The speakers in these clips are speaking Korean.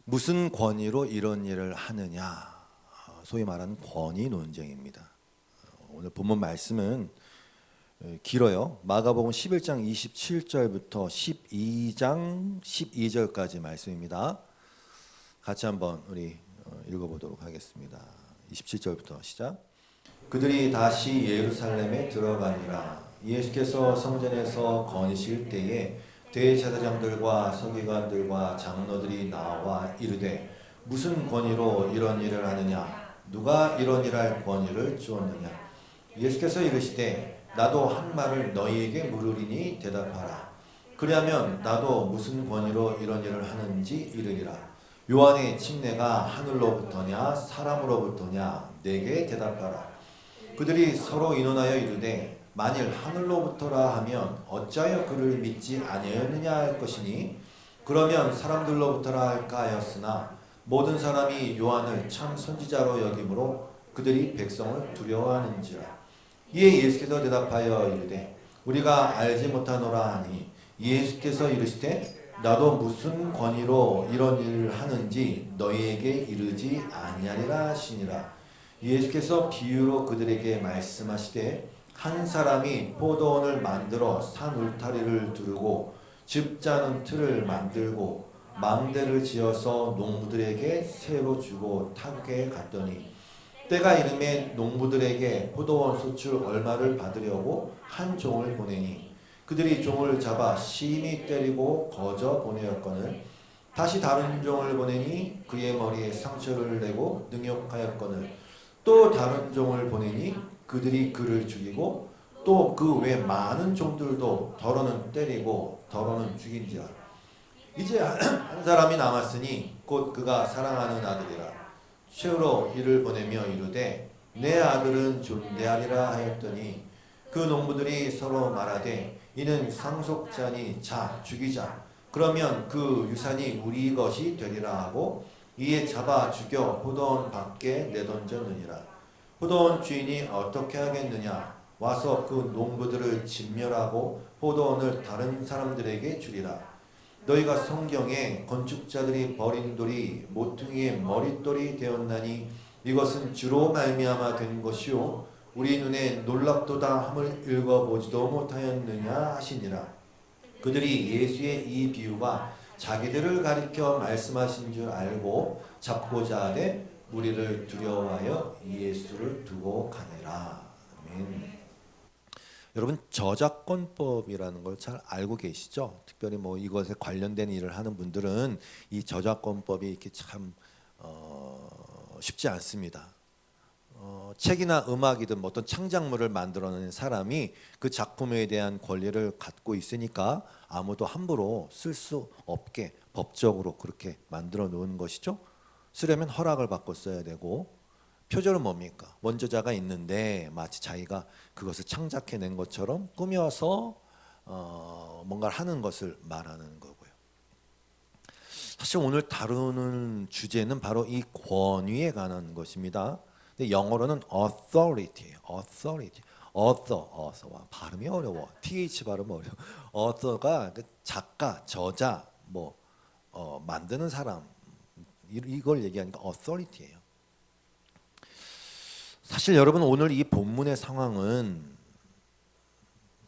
무슨 권위로 이런 일을 하느냐? 소위 말하는 권위 논쟁입니다. 오늘 본문 말씀은 길어요. 마가복음 11장 27절부터 12장 12절까지 말씀입니다. 같이 한번 우리 읽어보도록 하겠습니다. 27절부터 시작. 그들이 다시 예루살렘에 들어가니라. 예수께서 성전에서 거니실 때에 대제사장들과 서기관들과 장로들이 나와 이르되 무슨 권위로 이런 일을 하느냐? 누가 이런 일할 권위를 주었느냐? 예수께서 이르시되 나도 한 말을 너희에게 물으리니 대답하라. 그리하면 나도 무슨 권위로 이런 일을 하는지 이르리라. 요한의 침례가 하늘로부터냐 사람으로부터냐 내게 대답하라. 그들이 서로 의논하여 이르되 만일 하늘로부터라 하면 어찌하여 그를 믿지 아니하였느냐 할 것이니 그러면 사람들로부터라 할까 하였으나 모든 사람이 요한을 참 선지자로 여김으로 그들이 백성을 두려워하는지라. 이에 예수께서 대답하여 이르되 우리가 알지 못하노라 하니 예수께서 이르시되 나도 무슨 권위로 이런 일을 하는지 너희에게 이르지 아니하리라 하시니라. 예수께서 비유로 그들에게 말씀하시되 한 사람이 포도원을 만들어 산 울타리를 두르고 즙 짜는 틀을 만들고 망대를 지어서 농부들에게 새로 주고 타국에 갔더니 때가 이르매 농부들에게 포도원 소출 얼마를 받으려고 한 종을 보내니 그들이 종을 잡아 심히 때리고 거저 보내었거늘 다시 다른 종을 보내니 그의 머리에 상처를 내고 능욕하였거늘 또 다른 종을 보내니 그들이 그를 죽이고 또 그 외 많은 종들도 더러는 때리고 더러는 죽인지라. 이제 한 사람이 남았으니 곧 그가 사랑하는 아들이라. 최후로 이를 보내며 이르되 내 아들은 존대하리라 하였더니 그 농부들이 서로 말하되 이는 상속자니 자 죽이자. 그러면 그 유산이 우리 것이 되리라 하고 이에 잡아 죽여 포도원 밖에 내던졌느니라. 포도원 주인이 어떻게 하겠느냐? 와서 그 농부들을 진멸하고 포도원을 다른 사람들에게 주리라. 너희가 성경에 건축자들이 버린 돌이 모퉁이의 머릿돌이 되었나니 이것은 주로 말미암아 된 것이요 우리 눈에 놀랍도다 함을 읽어보지도 못하였느냐 하시니라. 그들이 예수의 이 비유가 자기들을 가리켜 말씀하신 줄 알고 잡고자 하되 무리를 두려워하여 예수를 두고 가니라. 아멘. 여러분 저작권법이라는 걸 잘 알고 계시죠? 특별히 뭐 이것에 관련된 일을 하는 분들은 이 저작권법이 이렇게 참 쉽지 않습니다. 책이나 음악이든 뭐 어떤 창작물을 만들어낸 사람이 그 작품에 대한 권리를 갖고 있으니까 아무도 함부로 쓸 수 없게 법적으로 그렇게 만들어 놓은 것이죠. 쓰려면 허락을 받고 써야 되고 표절은 뭡니까? 원저자가 있는데 마치 자기가 그것을 창작해낸 것처럼 꾸며서 뭔가를 하는 것을 말하는 거고요. 사실 오늘 다루는 주제는 바로 이 권위에 관한 것입니다. 근데 영어로는 authority예요. authority. author와 발음이 어려워. th 발음 어려워. author가 작가, 저자, 뭐 만드는 사람 이걸 얘기하니까 authority예요. 사실 여러분 오늘 이 본문의 상황은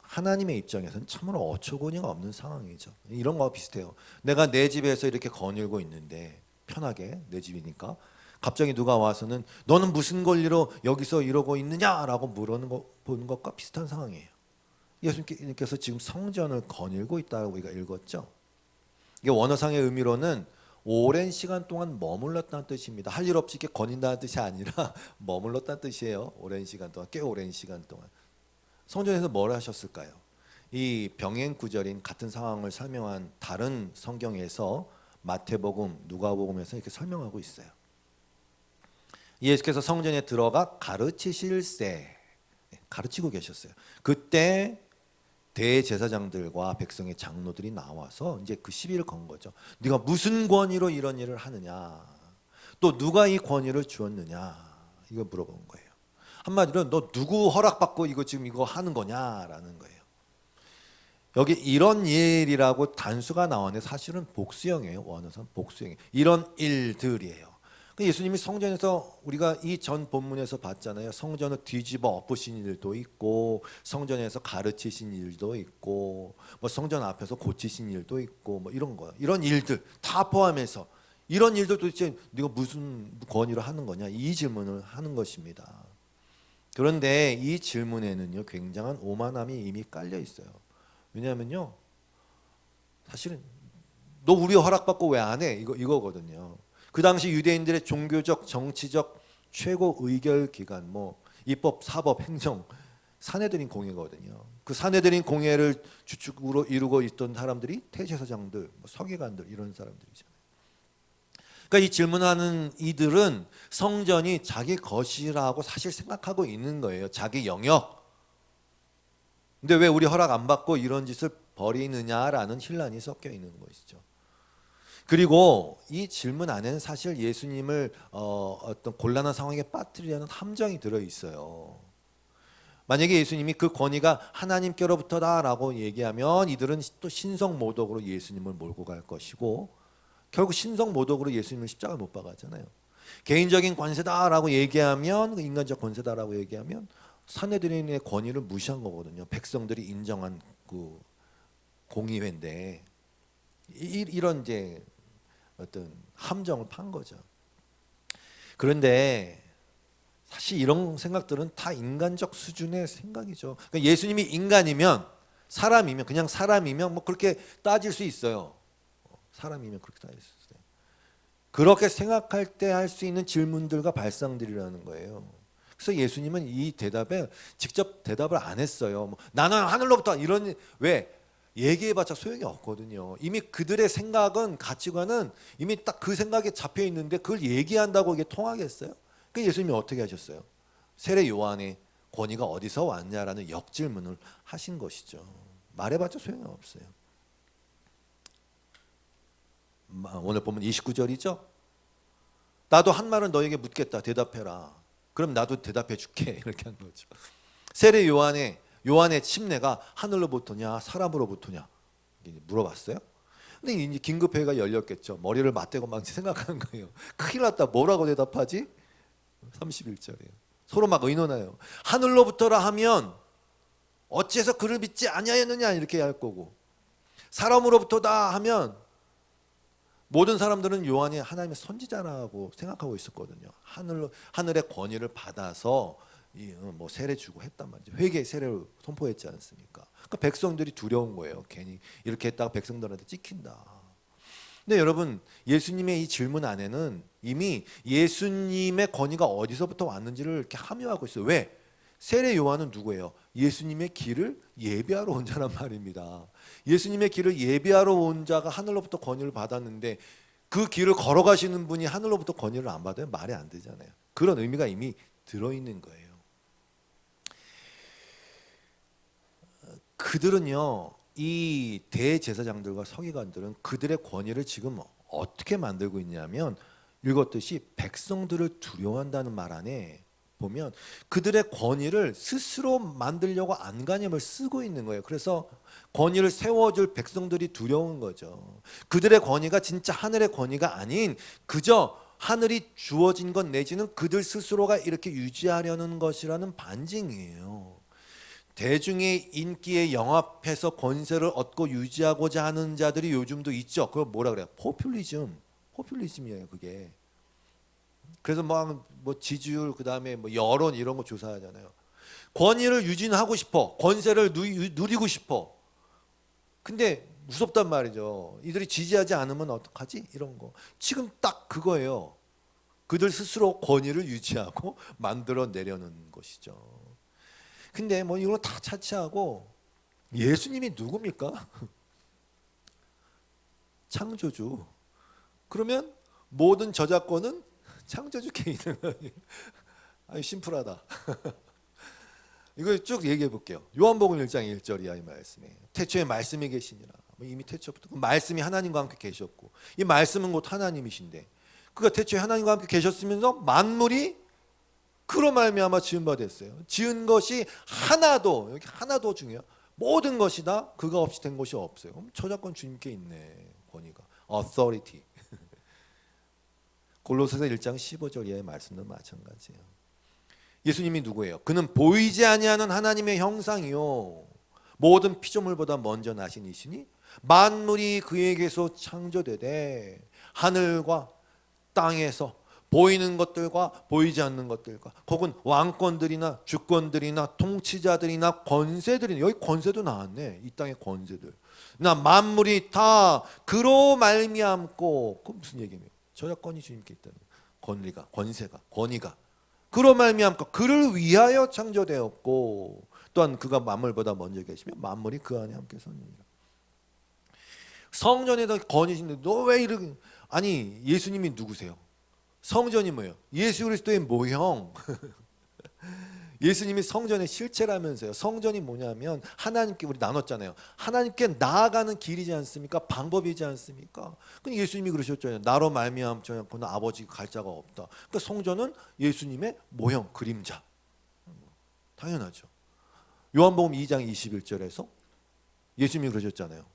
하나님의 입장에서는 참으로 어처구니가 없는 상황이죠. 이런 거와 비슷해요. 내가 내 집에서 이렇게 거닐고 있는데 편하게 내 집이니까 갑자기 누가 와서는 너는 무슨 권리로 여기서 이러고 있느냐라고 물어보는 보는 것과 비슷한 상황이에요. 예수님께서 지금 성전을 거닐고 있다고 우리가 읽었죠. 이게 원어상의 의미로는 오랜 시간 동안 머물렀다는 뜻입니다. 할 일 없이 이렇게 거닌다는 뜻이 아니라 머물렀다는 뜻이에요. 오랜 시간 동안, 꽤 오랜 시간 동안. 성전에서 뭘 하셨을까요? 이 병행 구절인 같은 상황을 설명한 다른 성경에서 마태복음, 누가복음에서 이렇게 설명하고 있어요. 예수께서 성전에 들어가 가르치실세 가르치고 계셨어요. 그때 대제사장들과 백성의 장로들이 나와서 이제 그 시비를 건 거죠. 네가 무슨 권위로 이런 일을 하느냐? 또 누가 이 권위를 주었느냐? 이거 물어본 거예요. 한마디로 너 누구 허락받고 이거 지금 이거 하는 거냐라는 거예요. 여기 이런 일이라고 단수가 나왔는데 사실은 복수형이에요. 원어선 복수형이에요. 이런 일들이에요. 예수님이 성전에서 우리가 이 전 본문에서 봤잖아요. 성전을 뒤집어 엎으신 일도 있고 성전에서 가르치신 일도 있고 뭐 성전 앞에서 고치신 일도 있고 뭐 이런 거예요. 이런 일들 다 포함해서 이런 일들 도대체 네가 무슨 권위로 하는 거냐 이 질문을 하는 것입니다. 그런데 이 질문에는요 굉장한 오만함이 이미 깔려 있어요. 왜냐하면요 사실은 너 우리 허락받고 왜 안 해? 이거거든요. 그 당시 유대인들의 종교적, 정치적 최고 의결 기관, 뭐 입법, 사법, 행정, 사내들인 공회거든요. 그 사내들인 공회를 주축으로 이루고 있던 사람들이 대제사장들, 뭐 서기관들 이런 사람들이잖아요. 그러니까 이 질문하는 이들은 성전이 자기 것이라고 사실 생각하고 있는 거예요. 자기 영역. 근데 왜 우리 허락 안 받고 이런 짓을 벌이느냐라는 혼란이 섞여 있는 것이죠. 그리고 이 질문 안에는 사실 예수님을 어떤 곤란한 상황에 빠뜨리려는 함정이 들어 있어요. 만약에 예수님이 그 권위가 하나님께로부터다라고 얘기하면 이들은 또 신성모독으로 예수님을 몰고 갈 것이고 결국 신성모독으로 예수님을 십자가 못 박았잖아요. 개인적인 권세다라고 얘기하면 인간적 권세다라고 얘기하면 산헤드린의 권위를 무시한 거거든요. 백성들이 인정한 그 공의회인데 이런 이제 어떤 함정을 판 거죠. 그런데 사실 이런 생각들은 다 인간적 수준의 생각이죠. 그러니까 예수님이 인간이면 사람이면 그냥 사람이면 뭐 그렇게 따질 수 있어요. 사람이면 그렇게 따질 수 있어요. 그렇게 생각할 때 할 수 있는 질문들과 발상들이라는 거예요. 그래서 예수님은 이 대답에 직접 대답을 안 했어요. 뭐, 나는 하늘로부터 이런 왜 얘기해봤자 소용이 없거든요. 이미 그들의 생각은 가치관은 이미 딱 그 생각에 잡혀 있는데 그걸 얘기한다고 이게 통하겠어요? 그 예수님이 어떻게 하셨어요? 세례 요한의 권위가 어디서 왔냐라는 역질문을 하신 것이죠. 말해봤자 소용이 없어요. 오늘 보면 29절이죠. 나도 한 말은 너에게 묻겠다. 대답해라. 그럼 나도 대답해 줄게. 이렇게 한 거죠. 세례 요한의 침례가 하늘로부터냐 사람으로부터냐 물어봤어요. 근데 이제 긴급회의가 열렸겠죠. 머리를 맞대고 막 생각하는 거예요. 큰일 났다. 뭐라고 대답하지? 31절이에요. 서로 막 의논해요. 하늘로부터라 하면 어째서 그를 믿지 아니하였느냐 이렇게 할 거고 사람으로부터다 하면 모든 사람들은 요한이 하나님의 선지자라고 생각하고 있었거든요. 하늘의 권위를 받아서 뭐 세례 주고 했단 말이죠. 회개 세례를 선포했지 않습니까? 그러니까 백성들이 두려운 거예요. 괜히 이렇게 했다가 백성들한테 찍힌다. 근데 여러분 예수님의 이 질문 안에는 이미 예수님의 권위가 어디서부터 왔는지를 이렇게 함유하고 있어요. 왜? 세례 요한은 누구예요? 예수님의 길을 예비하러 온 자란 말입니다. 예수님의 길을 예비하러 온 자가 하늘로부터 권위를 받았는데 그 길을 걸어가시는 분이 하늘로부터 권위를 안 받으면 말이 안 되잖아요. 그런 의미가 이미 들어있는 거예요. 그들은요, 이 대제사장들과 서기관들은 그들의 권위를 지금 어떻게 만들고 있냐면 읽었듯이 백성들을 두려워한다는 말 안에 보면 그들의 권위를 스스로 만들려고 안간힘을 쓰고 있는 거예요. 그래서 권위를 세워줄 백성들이 두려운 거죠. 그들의 권위가 진짜 하늘의 권위가 아닌 그저 하늘이 주어진 것 내지는 그들 스스로가 이렇게 유지하려는 것이라는 반증이에요. 대중의 인기에 영합해서 권세를 얻고 유지하고자 하는 자들이 요즘도 있죠. 그걸 뭐라 그래요? 포퓰리즘이에요, 그게. 그래서 뭐 지지율 그다음에 뭐 여론 이런 거 조사하잖아요. 권위를 유지하고 싶어. 권세를 누리고 싶어. 근데 무섭단 말이죠. 이들이 지지하지 않으면 어떡하지? 이런 거. 지금 딱 그거예요. 그들 스스로 권위를 유지하고 만들어내려는 것이죠. 근데 뭐 이걸 다 차치하고 예수님이 누굽니까? 창조주. 그러면 모든 저작권은 창조주께 있는 거예요. 아니 심플하다. 이거 쭉 얘기해 볼게요. 요한복음 1장 1절 이하의 말씀에 태초에 말씀이 계시니라. 이미 태초부터 말씀이 하나님과 함께 계셨고 이 말씀은 곧 하나님이신데 그가 태초에 하나님과 함께 계셨으면서 만물이 그로 말미암아 지은 바 됐어요. 지은 것이 하나도 여기 하나도 중요해요. 모든 것이 다 그가 없이 된 것이 없어요. 그럼 저작권 주님께 있네. 권위가. authority. 골로새서 1장 15절 이하의 말씀도 마찬가지예요. 예수님이 누구예요? 그는 보이지 아니하는 하나님의 형상이요 모든 피조물보다 먼저 나신 이시니 만물이 그에게서 창조되되 하늘과 땅에서 보이는 것들과 보이지 않는 것들과 혹은 왕권들이나 주권들이나 통치자들이나 권세들이나 여기 권세도 나왔네. 이 땅의 권세들 나 만물이 다 그로 말미암고 그 무슨 얘기예요? 저작권이 주님께 있다는 권리가 권세가 권위가 그로 말미암고 그를 위하여 창조되었고 또한 그가 만물보다 먼저 계시며 만물이 그 안에 함께 서느니라. 성전에다 권위신데 너 왜 이렇게 아니 예수님이 누구세요? 성전이 뭐예요? 예수 그리스도의 모형. 예수님이 성전의 실체라면서요. 성전이 뭐냐면 하나님께 우리 나눴잖아요. 하나님께 나아가는 길이지 않습니까? 방법이지 않습니까? 근데 예수님이 그러셨잖아요. 나로 말미암지 않고는 아버지가 갈 자가 없다. 그러니까 성전은 예수님의 모형, 그림자. 당연하죠. 요한복음 2장 21절에서 예수님이 그러셨잖아요.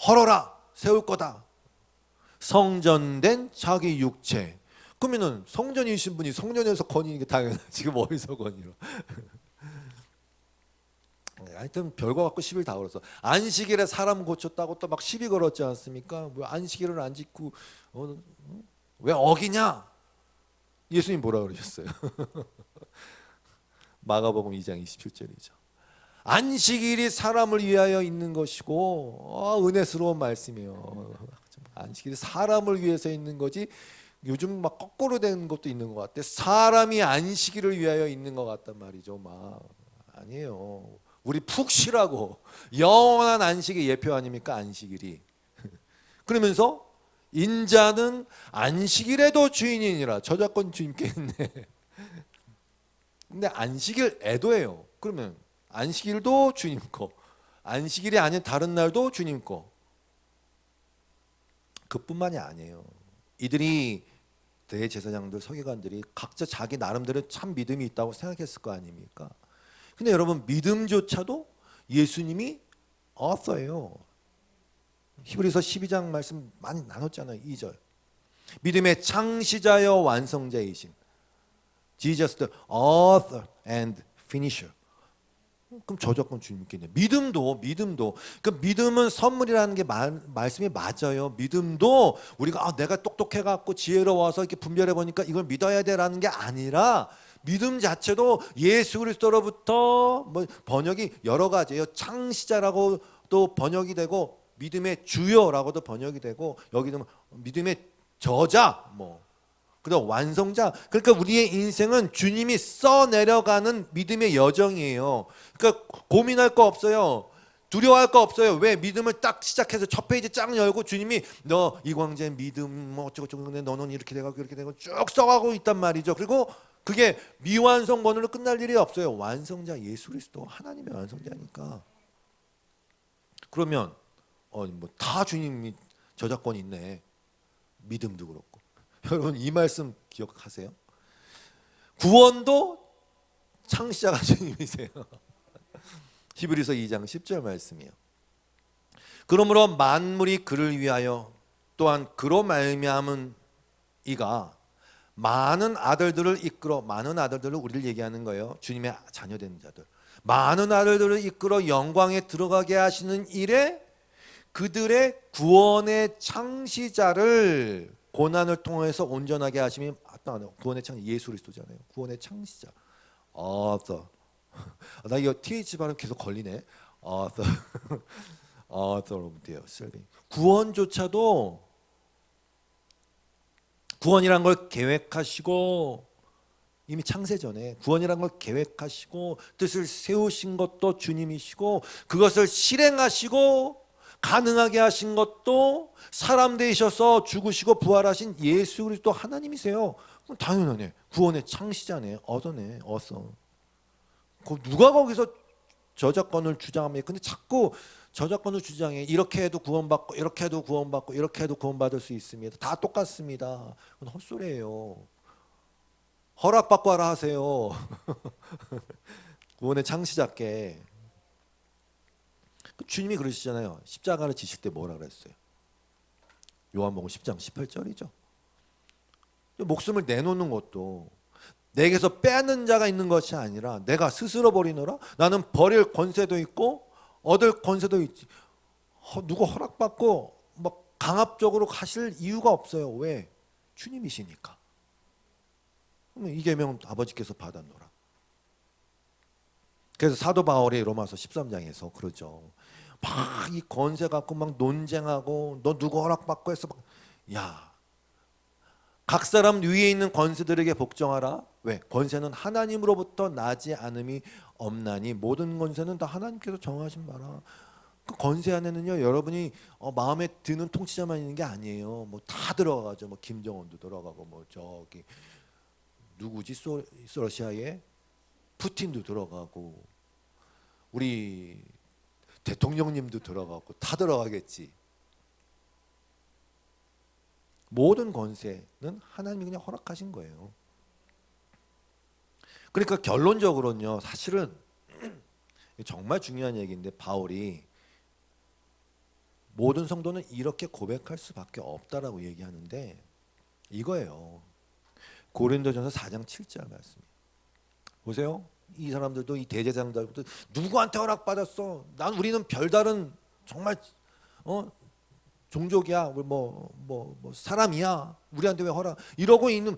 헐어라 세울 거다. 성전된 자기 육체. 그러면은 성전이신 분이 성전에서 건이는 게 당연하지. 지금 어디서 건이로? 하여튼 별거 갖고 시비를 다 걸었어. 안식일에 사람 고쳤다고 또 막 시비 걸었지 않습니까? 뭐 안식일을 안 지키고 왜 어기냐? 예수님 뭐라 그러셨어요? 마가복음 2장 27절이죠. 안식일이 사람을 위하여 있는 것이고 은혜스러운 말씀이에요. 안식일이 사람을 위해서 있는 거지 요즘 막 거꾸로 된 것도 있는 것 같아. 사람이 안식일을 위하여 있는 것 같단 말이죠. 막 아니에요. 우리 푹 쉬라고 영원한 안식의 예표 아닙니까? 안식일이. 그러면서 인자는 안식일에도 주인이니라. 저작권 주님께 있네. 근데 안식일 애도예요. 그러면 안식일도 주님 거, 안식일이 아닌 다른 날도 주님 거. 그뿐만이 아니에요. 이들이 대제사장들, 서기관들이 각자 자기 나름대로 참 믿음이 있다고 생각했을 거 아닙니까? 근데 여러분 믿음조차도 예수님이 author예요. 히브리서 12장 말씀 많이 나눴잖아요. 2절. 믿음의 창시자여 완성자이신 Jesus the author and finisher. 그럼 저작권 주님께 있네. 믿음도 그 믿음은 선물이라는 게 말씀이 맞아요. 믿음도 우리가 내가 똑똑해갖고 지혜로워서 이렇게 분별해 보니까 이걸 믿어야 돼라는 게 아니라 믿음 자체도 예수 그리스도로부터 뭐 번역이 여러 가지예요. 창시자라고 또 번역이 되고 믿음의 주여라고도 번역이 되고 여기는 믿음의 저자 그다음 완성자. 그러니까 우리의 인생은 주님이 써내려가는 믿음의 여정이에요. 그러니까 고민할 거 없어요. 두려워할 거 없어요. 왜? 믿음을 딱 시작해서 첫 페이지 쫙 열고 주님이 너 이광재 믿음 뭐 어쩌고저쩌고 근데 너는 이렇게 돼가고 이렇게 되고 쭉 써가고 있단 말이죠. 그리고 그게 미완성본으로 끝날 일이 없어요. 완성자 예수 그리스도 하나님의 완성자니까. 그러면 뭐 다 주님이 저작권이 있네. 믿음도 그렇고. 여러분 이 말씀 기억하세요? 구원도 창시자가 주님이세요. 히브리서 2장 10절 말씀이에요. 그러므로 만물이 그를 위하여 또한 그로 말미암은 이가 많은 아들들을 이끌어 많은 아들들을 우리를 얘기하는 거예요. 주님의 자녀된 자들. 많은 아들들을 이끌어 영광에 들어가게 하시는 일에 그들의 구원의 창시자를 고난을 통해서 온전하게 하심이 구원의 창 예수 그리스도잖아요. 구원의 창시자. 나 이거 TH 발음 계속 걸리네. 구원조차도 구원이란 걸 계획하시고 이미 창세 전에 구원이란 걸 계획하시고 뜻을 세우신 것도 주님이시고 그것을 실행하시고 가능하게 하신 것도 사람 되셔서 죽으시고 부활하신 예수 그리스도 하나님이세요. 그럼 당연하네. 구원의 창시자네. 어서네. 누가 거기서 저작권을 주장합니까? 근데 자꾸 저작권을 주장해. 이렇게 해도 구원받고 이렇게 해도 구원받고 이렇게 해도 구원받을 수 있습니다. 다 똑같습니다. 그건 헛소리예요. 허락받고 하라 하세요. 구원의 창시자께. 주님이 그러시잖아요. 십자가를 지실 때 뭐라 그랬어요? 요한복음 10장 18절이죠. 목숨을 내놓는 것도 내게서 빼앗는 자가 있는 것이 아니라 내가 스스로 버리노라. 나는 버릴 권세도 있고 얻을 권세도 있지. 누구 허락받고 막 강압적으로 가실 이유가 없어요. 왜? 주님이시니까. 그러면 이 계명은 아버지께서 받았노라. 그래서 사도 바울이 로마서 13장에서 그러죠. 막 이 권세 갖고 막 논쟁하고 너 누구 허락받고 해서 막, 야, 각 사람 위에 있는 권세들에게 복종하라. 왜? 권세는 하나님으로부터 나지 않음이 없나니 모든 권세는 다 하나님께서 정하신 바라. 그 권세 안에는요, 여러분이 마음에 드는 통치자만 있는 게 아니에요. 뭐 다 들어가죠. 뭐 김정은도 들어가고 뭐 저기 누구지 러시아에 푸틴도 들어가고 우리 대통령님도 들어가고 다 들어가겠지. 모든 권세는 하나님이 그냥 허락하신 거예요. 그러니까 결론적으로는요, 사실은 정말 중요한 얘기인데 바울이 모든 성도는 이렇게 고백할 수밖에 없다라고 얘기하는데 이거예요. 고린도전서 4장 7절 말씀. 보세요. 이 사람들도 이 대제사장들도 누구한테 허락받았어? 우리는 별다른 정말 종족이야, 뭐 사람이야. 우리한테 왜 허락? 이러고 있는.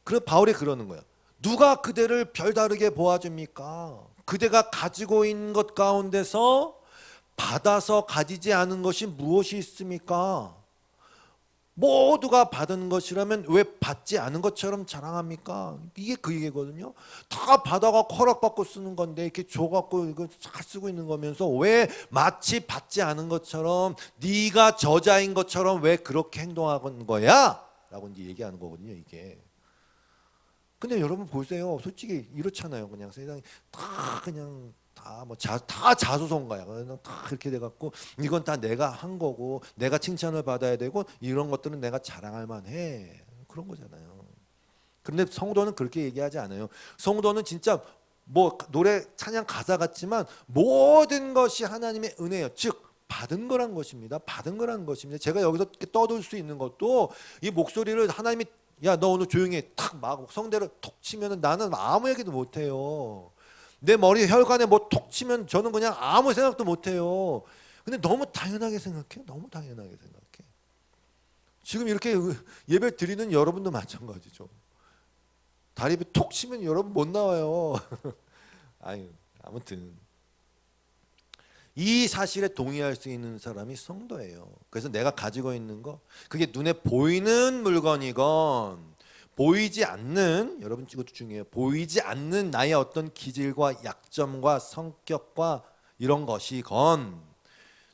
그래 바울이 그러는 거야. 누가 그대를 별다르게 보아줍니까? 그대가 가지고 있는 것 가운데서 받아서 가지지 않은 것이 무엇이 있습니까? 모두가 받은 것이라면 왜 받지 않은 것처럼 자랑합니까? 이게 그 얘기거든요. 다 받아갖고 허락받고 쓰는 건데 이렇게 줘갖고 이거 잘 쓰고 있는 거면서 왜 마치 받지 않은 것처럼 네가 저자인 것처럼 왜 그렇게 행동하는 거야? 라고 이제 얘기하는 거거든요, 이게. 근데 여러분 보세요. 솔직히 이렇잖아요. 그냥 세상이 다 그냥 다 자수성가야. 그냥 다 그렇게 돼갖고 이건 다 내가 한 거고 내가 칭찬을 받아야 되고 이런 것들은 내가 자랑할 만해. 그런 거잖아요. 그런데 성도는 그렇게 얘기하지 않아요. 성도는 진짜 뭐 노래 찬양 가사 같지만 모든 것이 하나님의 은혜예요. 즉 받은 거란 것입니다. 받은 거라는 것입니다. 제가 여기서 떠들 수 있는 것도 이 목소리를 하나님이 야 너 오늘 조용히 탁 막 성대를 톡 치면은 나는 아무 얘기도 못 해요. 내 머리 혈관에 뭐 톡 치면 저는 그냥 아무 생각도 못 해요. 근데 너무 당연하게 생각해. 너무 당연하게 생각해. 지금 이렇게 예배 드리는 여러분도 마찬가지죠. 다리에 톡 치면 여러분 못 나와요. 아유, 아무튼 이 사실에 동의할 수 있는 사람이 성도예요. 그래서 내가 가지고 있는 거 그게 눈에 보이는 물건이건 보이지 않는, 여러분 이것도 중요해요. 보이지 않는 나의 어떤 기질과 약점과 성격과 이런 것이건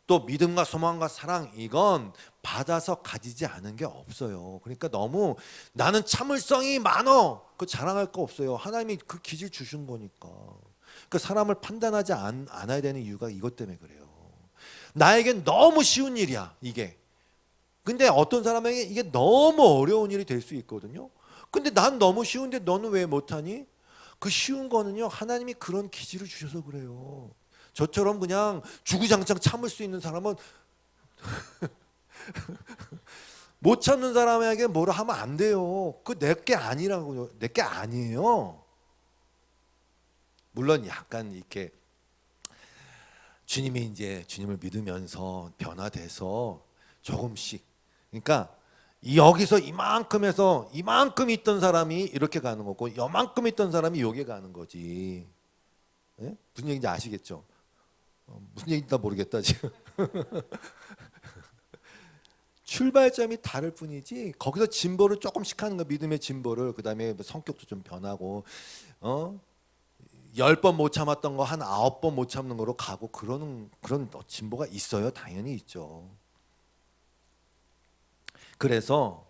또 믿음과 소망과 사랑이건 받아서 가지지 않은 게 없어요. 그러니까 너무 나는 참을성이 많어 그 자랑할 거 없어요. 하나님이 그 기질 주신 거니까. 그 사람을 판단하지 않아야 되는 이유가 이것 때문에 그래요. 나에겐 너무 쉬운 일이야 이게. 근데 어떤 사람에게 이게 너무 어려운 일이 될 수 있거든요. 근데 난 너무 쉬운데 너는 왜 못하니? 그 쉬운 거는요 하나님이 그런 기질을 주셔서 그래요. 저처럼 그냥 주구장창 참을 수 있는 사람은 못 참는 사람에게 뭐라 하면 안 돼요. 그 내게 아니라고요. 내게 아니에요. 물론 약간 이렇게 주님이 이제 주님을 믿으면서 변화돼서 조금씩, 그러니까 여기서 이만큼에서 이만큼 있던 사람이 이렇게 가는 거고 이만큼 있던 사람이 여기 가는 거지. 네? 무슨 얘기인지 아시겠죠? 무슨 얘기인지 모르겠다 지금. 출발점이 다를 뿐이지 거기서 진보를 조금씩 하는 거, 믿음의 진보를. 그 다음에 성격도 좀 변하고 10번 못 참았던 거 한 9번 못 참는 거로 가고 그런 진보가 있어요. 당연히 있죠. 그래서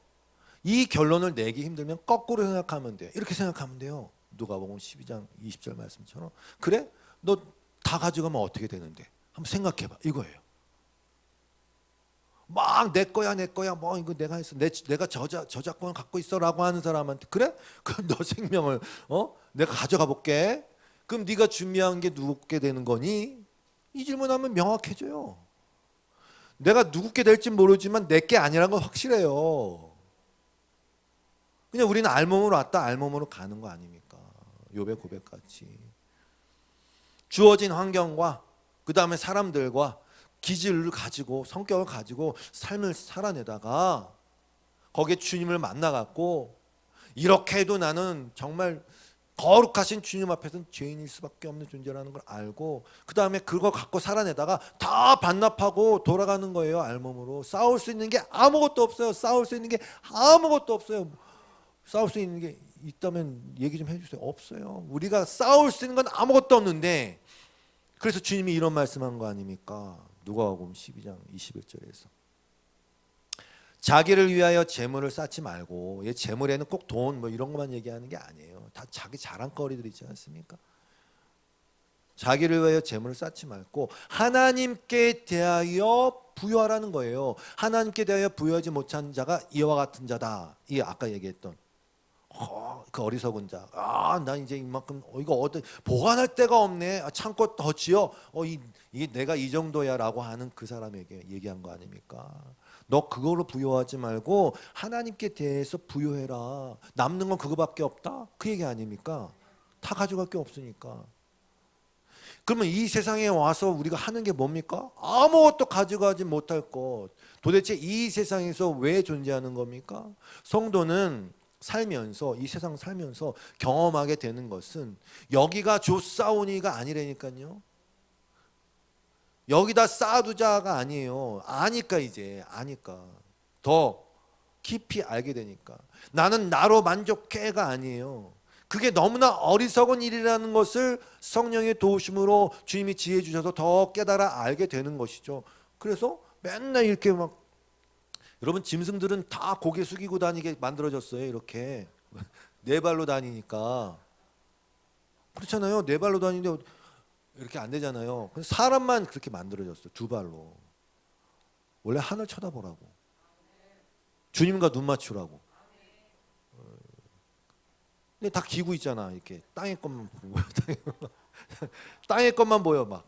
이 결론을 내기 힘들면 거꾸로 생각하면 돼요. 이렇게 생각하면 돼요. 누가복음 12장 20절 말씀처럼. 그래? 너 다 가져가면 어떻게 되는데? 한번 생각해봐. 이거예요. 막 내 거야 뭐 이거 내가 했어. 내가 저작권을 갖고 있어라고 하는 사람한테 그래? 그럼 너 생명을 내가 가져가 볼게. 그럼 네가 준비한 게 누게 되는 거니? 이 질문하면 명확해져요. 내가 누구께 될지 모르지만 내게 아니라는 건 확실해요. 그냥 우리는 알몸으로 왔다 알몸으로 가는 거 아닙니까? 욥의 고백같이. 주어진 환경과 그 다음에 사람들과 기질을 가지고 성격을 가지고 삶을 살아내다가 거기에 주님을 만나갖고 이렇게 해도 나는 정말 거룩하신 주님 앞에서는 죄인일 수밖에 없는 존재라는 걸 알고 그 다음에 그걸 갖고 살아내다가 다 반납하고 돌아가는 거예요. 알몸으로. 싸울 수 있는 게 아무것도 없어요. 싸울 수 있는 게 아무것도 없어요. 싸울 수 있는 게 있다면 얘기 좀 해주세요. 없어요. 우리가 싸울 수 있는 건 아무것도 없는데 그래서 주님이 이런 말씀한 거 아닙니까? 누가복음 12장 21절에서 자기를 위하여 재물을 쌓지 말고, 이 재물에는 꼭 돈 뭐 이런 것만 얘기하는 게 아니에요. 다 자기 자랑거리들 있지 않습니까? 자기를 위하여 재물을 쌓지 말고 하나님께 대하여 부여하라는 거예요. 하나님께 대하여 부여하지 못한 자가 이와 같은 자다. 이 아까 얘기했던 그 어리석은 자. 나 이제 이만큼 이거 보관할 데가 없네. 창고 더 지어. 이게 내가 이 정도야라고 하는 그 사람에게 얘기한 거 아닙니까? 너 그걸로 부여하지 말고 하나님께 대해서 부여해라. 남는 건 그거밖에 없다. 그 얘기 아닙니까? 다 가져갈 게 없으니까. 그러면 이 세상에 와서 우리가 하는 게 뭡니까? 아무것도 가져가지 못할 것. 도대체 이 세상에서 왜 존재하는 겁니까? 성도는 살면서 이 세상 살면서 경험하게 되는 것은 여기가 조싸우니가 아니라니까요. 여기다 쌓아두자가 아니에요. 아니까 이제 아니까 더 깊이 알게 되니까 나는 나로 만족해가 아니에요. 그게 너무나 어리석은 일이라는 것을 성령의 도우심으로 주님이 지혜 주셔서 더 깨달아 알게 되는 것이죠. 그래서 맨날 이렇게 막 여러분 짐승들은 다 고개 숙이고 다니게 만들어졌어요. 이렇게 네 발로 다니니까 그렇잖아요. 네 발로 다니는데 이렇게 안 되잖아요. 사람만 그렇게 만들어졌어요. 두 발로. 원래 하늘 쳐다보라고. 주님과 눈 맞추라고. 근데 다 기고 있잖아. 이렇게 땅의 것만 보여. 땅의 것만 보여 막.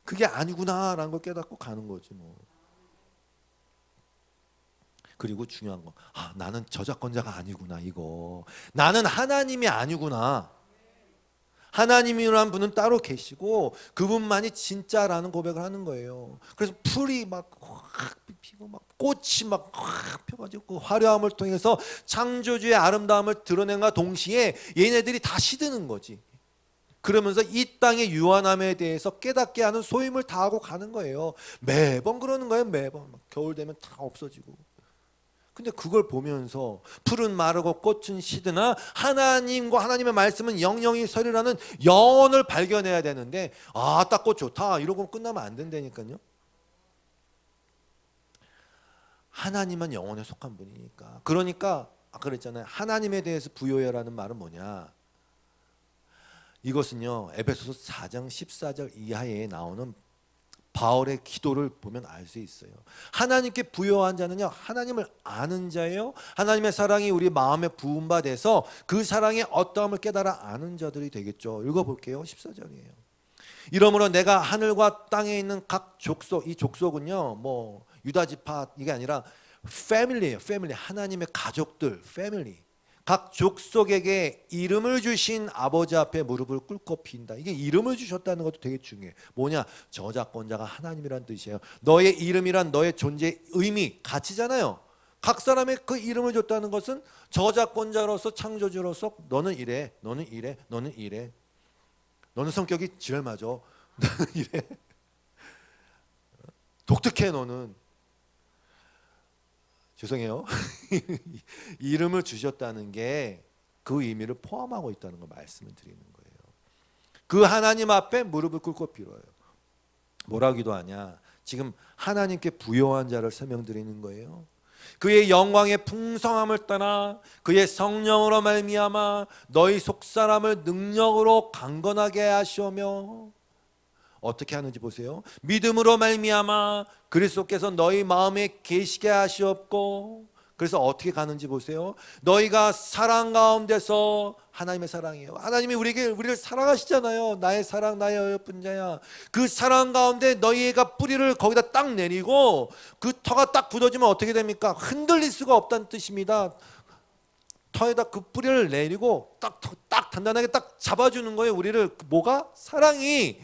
그게 아니구나라는 걸 깨닫고 가는 거지 뭐. 그리고 중요한 거. 나는 저작권자가 아니구나 이거. 나는 하나님이 아니구나. 하나님이라는 분은 따로 계시고 그분만이 진짜라는 고백을 하는 거예요. 그래서 풀이 막 확 피고 막 꽃이 막 확 펴가지고 그 화려함을 통해서 창조주의 아름다움을 드러낸과 동시에 얘네들이 다 시드는 거지. 그러면서 이 땅의 유한함에 대해서 깨닫게 하는 소임을 다하고 가는 거예요. 매번 그러는 거예요. 매번 막 겨울 되면 다 없어지고. 근데 그걸 보면서 풀은 마르고 꽃은 시드나 하나님과 하나님의 말씀은 영영이 서리라는 영혼을 발견해야 되는데 딱 꽃 좋다 이러고 끝나면 안 된다니까요. 하나님은 영혼에 속한 분이니까. 그러니까 아까 그랬잖아요. 하나님에 대해서 부여해라는 말은 뭐냐. 이것은요 에베소서 4장 14절 이하에 나오는 바울의 기도를 보면 알 수 있어요. 하나님께 부여한 자는요 하나님을 아는 자예요. 하나님의 사랑이 우리 마음에 부은 바 돼서 그 사랑의 어떠함을 깨달아 아는 자들이 되겠죠. 읽어볼게요. 14절이에요. 이러므로 내가 하늘과 땅에 있는 각 족속, 이 족속은요 뭐 유다 지파 이게 아니라 패밀리예요. 패밀리. 하나님의 가족들, 패밀리. 각 족속에게 이름을 주신 아버지 앞에 무릎을 꿇고 빈다. 이게 이름을 주셨다는 것도 되게 중요해요. 뭐냐? 저작권자가 하나님이란 뜻이에요. 너의 이름이란 너의 존재의 의미, 가치잖아요. 각 사람의 그 이름을 줬다는 것은 저작권자로서 창조주로서 너는 이래, 너는 이래, 너는 이래. 너는 성격이 지랄 맞아. 너는 이래. 독특해 너는. 죄송해요. 이름을 주셨다는 게 그 의미를 포함하고 있다는 걸 말씀을 드리는 거예요. 그 하나님 앞에 무릎을 꿇고 빌어요. 뭐라 기도하냐? 지금 하나님께 부여한 자를 설명드리는 거예요. 그의 영광의 풍성함을 따라 그의 성령으로 말미암아 너희 속사람을 능력으로 강건하게 하시오며 어떻게 하는지 보세요. 믿음으로 말미암아 그리스도께서 너희 마음에 계시게 하시옵고 그래서 어떻게 가는지 보세요. 너희가 사랑 가운데서, 하나님의 사랑이에요. 하나님이 우리를 사랑하시잖아요. 나의 사랑 나의 어여쁜 자야. 그 사랑 가운데 너희가 뿌리를 거기다 딱 내리고 그 터가 딱 굳어지면 어떻게 됩니까? 흔들릴 수가 없다는 뜻입니다. 터에다 그 뿌리를 내리고 딱 단단하게 딱 잡아주는 거예요. 우리를. 뭐가? 사랑이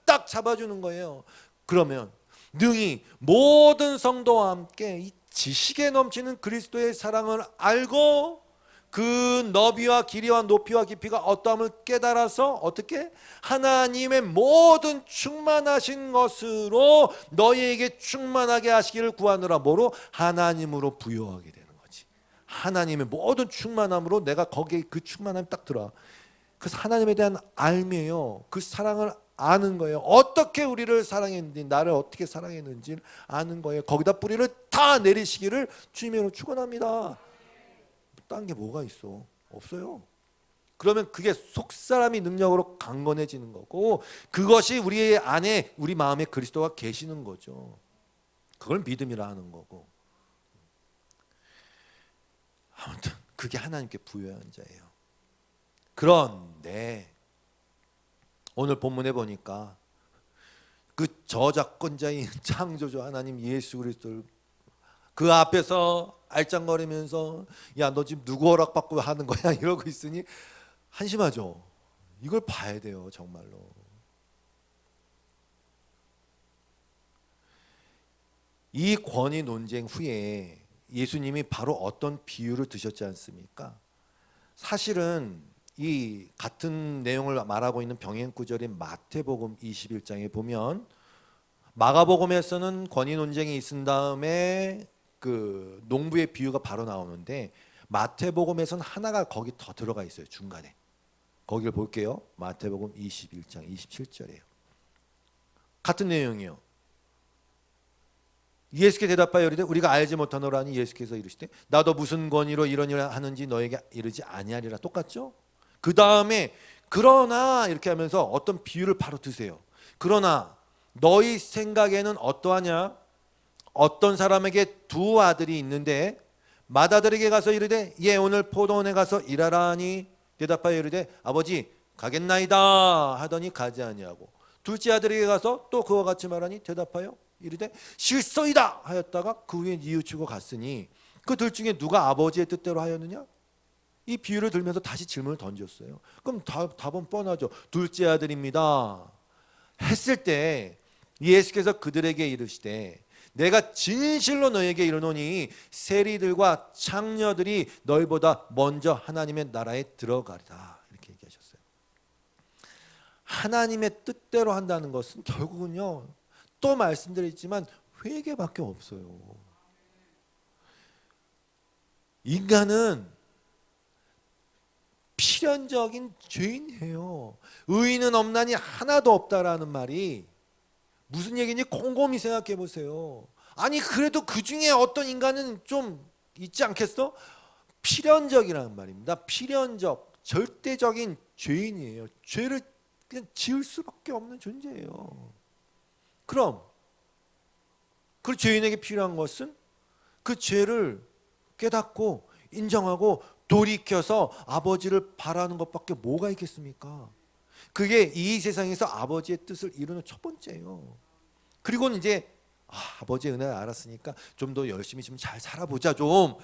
딱 잡아주는 거예요. 그러면 능히 모든 성도와 함께 이 지식에 넘치는 그리스도의 사랑을 알고 그 너비와 길이와 높이와 깊이가 어떠함을 깨달아서 어떻게? 하나님의 모든 충만하신 것으로 너희에게 충만하게 하시기를 구하노라. 뭐로? 하나님으로 부여하게 되는 거지. 하나님의 모든 충만함으로 내가 거기에 그 충만함이 딱 들어와. 그래서 하나님에 대한 알미예요. 그 사랑을 아는 거예요. 어떻게 우리를 사랑했는지, 나를 어떻게 사랑했는지 아는 거예요. 거기다 뿌리를 다 내리시기를 주님으로 축원합니다. 딴 게 뭐가 있어? 없어요. 그러면 그게 속사람이 능력으로 강건해지는 거고, 그것이 우리 안에, 우리 마음에 그리스도가 계시는 거죠. 그걸 믿음이라 하는 거고. 아무튼 그게 하나님께 부여한 자예요. 그런데 오늘 본문에 보니까 그 저작권자인 창조주 하나님 예수 그리스도를 그 앞에서 알짱거리면서 야, 너 지금 누구 허락받고 하는 거야? 이러고 있으니 한심하죠. 이걸 봐야 돼요, 정말로. 이 권위 논쟁 후에 예수님이 바로 어떤 비유를 드셨지 않습니까? 사실은 이 같은 내용을 말하고 있는 병행 구절인 마태복음 21장에 보면, 마가복음에서는 권위 논쟁이 있은 다음에 그 농부의 비유가 바로 나오는데, 마태복음에서는 하나가 거기 더 들어가 있어요, 중간에. 거기를 볼게요. 마태복음 21장 27절이에요. 같은 내용이요. 예수께 대답하여 이르되 우리가 알지 못하노라니. 예수께서 이르시되 나도 무슨 권위로 이런 일을 하는지 너에게 이르지 아니하리라. 똑같죠? 그 다음에 그러나 이렇게 하면서 어떤 비유를 바로 드세요. 그러나 너희 생각에는 어떠하냐? 어떤 사람에게 두 아들이 있는데 맏아들에게 가서 이르되 예, 오늘 포도원에 가서 일하라 하니 대답하여 이르되 아버지 가겠나이다 하더니 가지 아니하고, 둘째 아들에게 가서 또 그와 같이 말하니 대답하여 이르되 실소이다 하였다가 그 후에 뉘우치고 갔으니 그 둘 중에 누가 아버지의 뜻대로 하였느냐? 이 비유를 들면서 다시 질문을 던졌어요. 그럼 답은 뻔하죠. 둘째 아들입니다 했을 때 예수께서 그들에게 이르시되 내가 진실로 너에게 이르노니 세리들과 창녀들이 너희보다 먼저 하나님의 나라에 들어가리라. 이렇게 얘기하셨어요. 하나님의 뜻대로 한다는 것은 결국은요, 또 말씀드렸지만 회개밖에 없어요. 인간은 필연적인 죄인이에요. 의인은 없나니 하나도 없다라는 말이 무슨 얘기인지 곰곰이 생각해 보세요. 아니 그래도 그 중에 어떤 인간은 좀 있지 않겠어? 필연적이라는 말입니다. 필연적, 절대적인 죄인이에요. 죄를 그냥 지을 수밖에 없는 존재예요. 그럼 그 죄인에게 필요한 것은 그 죄를 깨닫고 인정하고 돌이켜서 아버지를 바라는 것밖에 뭐가 있겠습니까? 그게 이 세상에서 아버지의 뜻을 이루는 첫 번째예요. 그리고는 이제 아버지의 은혜를 알았으니까 좀 더 열심히 좀 잘 살아보자. 좀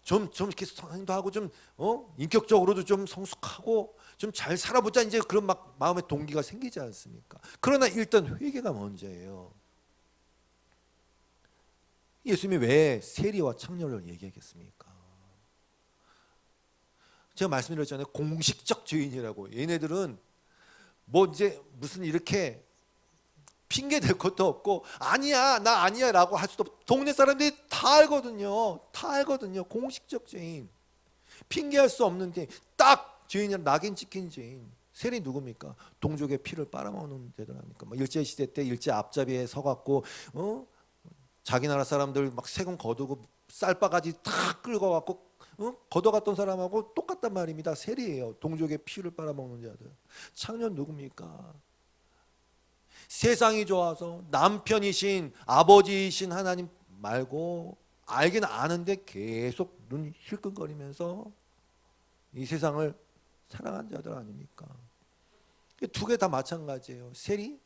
이렇게 선행도 하고 좀 인격적으로도 좀 성숙하고 좀 잘 살아보자. 이제 그런 막 마음의 동기가 생기지 않습니까? 그러나 일단 회개가 먼저예요. 예수님이 왜 세리와 창녀를 얘기하겠습니까? 제가 말씀드렸잖아요. 공식적 죄인이라고. 얘네들은 뭐 이제 무슨 이렇게 핑계 댈 것도 없고 아니야 나 아니야 라고 할 수도 없고, 동네 사람들이 다 알거든요. 다 알거든요. 공식적 죄인, 핑계할 수 없는 죄인, 딱 죄인이란 낙인 찍힌 죄인. 세리 누굽니까? 동족의 피를 빨아먹는 데들 아닙니까? 일제 시대 때 일제 앞잡이에 서갖고 자기 나라 사람들 막 세금 거두고 쌀바가지 다 끌어갖고 걷어갔던 사람하고 똑같단 말입니다. 세리예요. 동족의 피를 빨아먹는 자들. 창녀 누굽니까? 세상이 좋아서 남편이신 아버지이신 하나님 말고 알긴 아는데 계속 눈 힐끔거리면서 이 세상을 사랑한 자들 아닙니까? 두 개 다 마찬가지예요. 세리,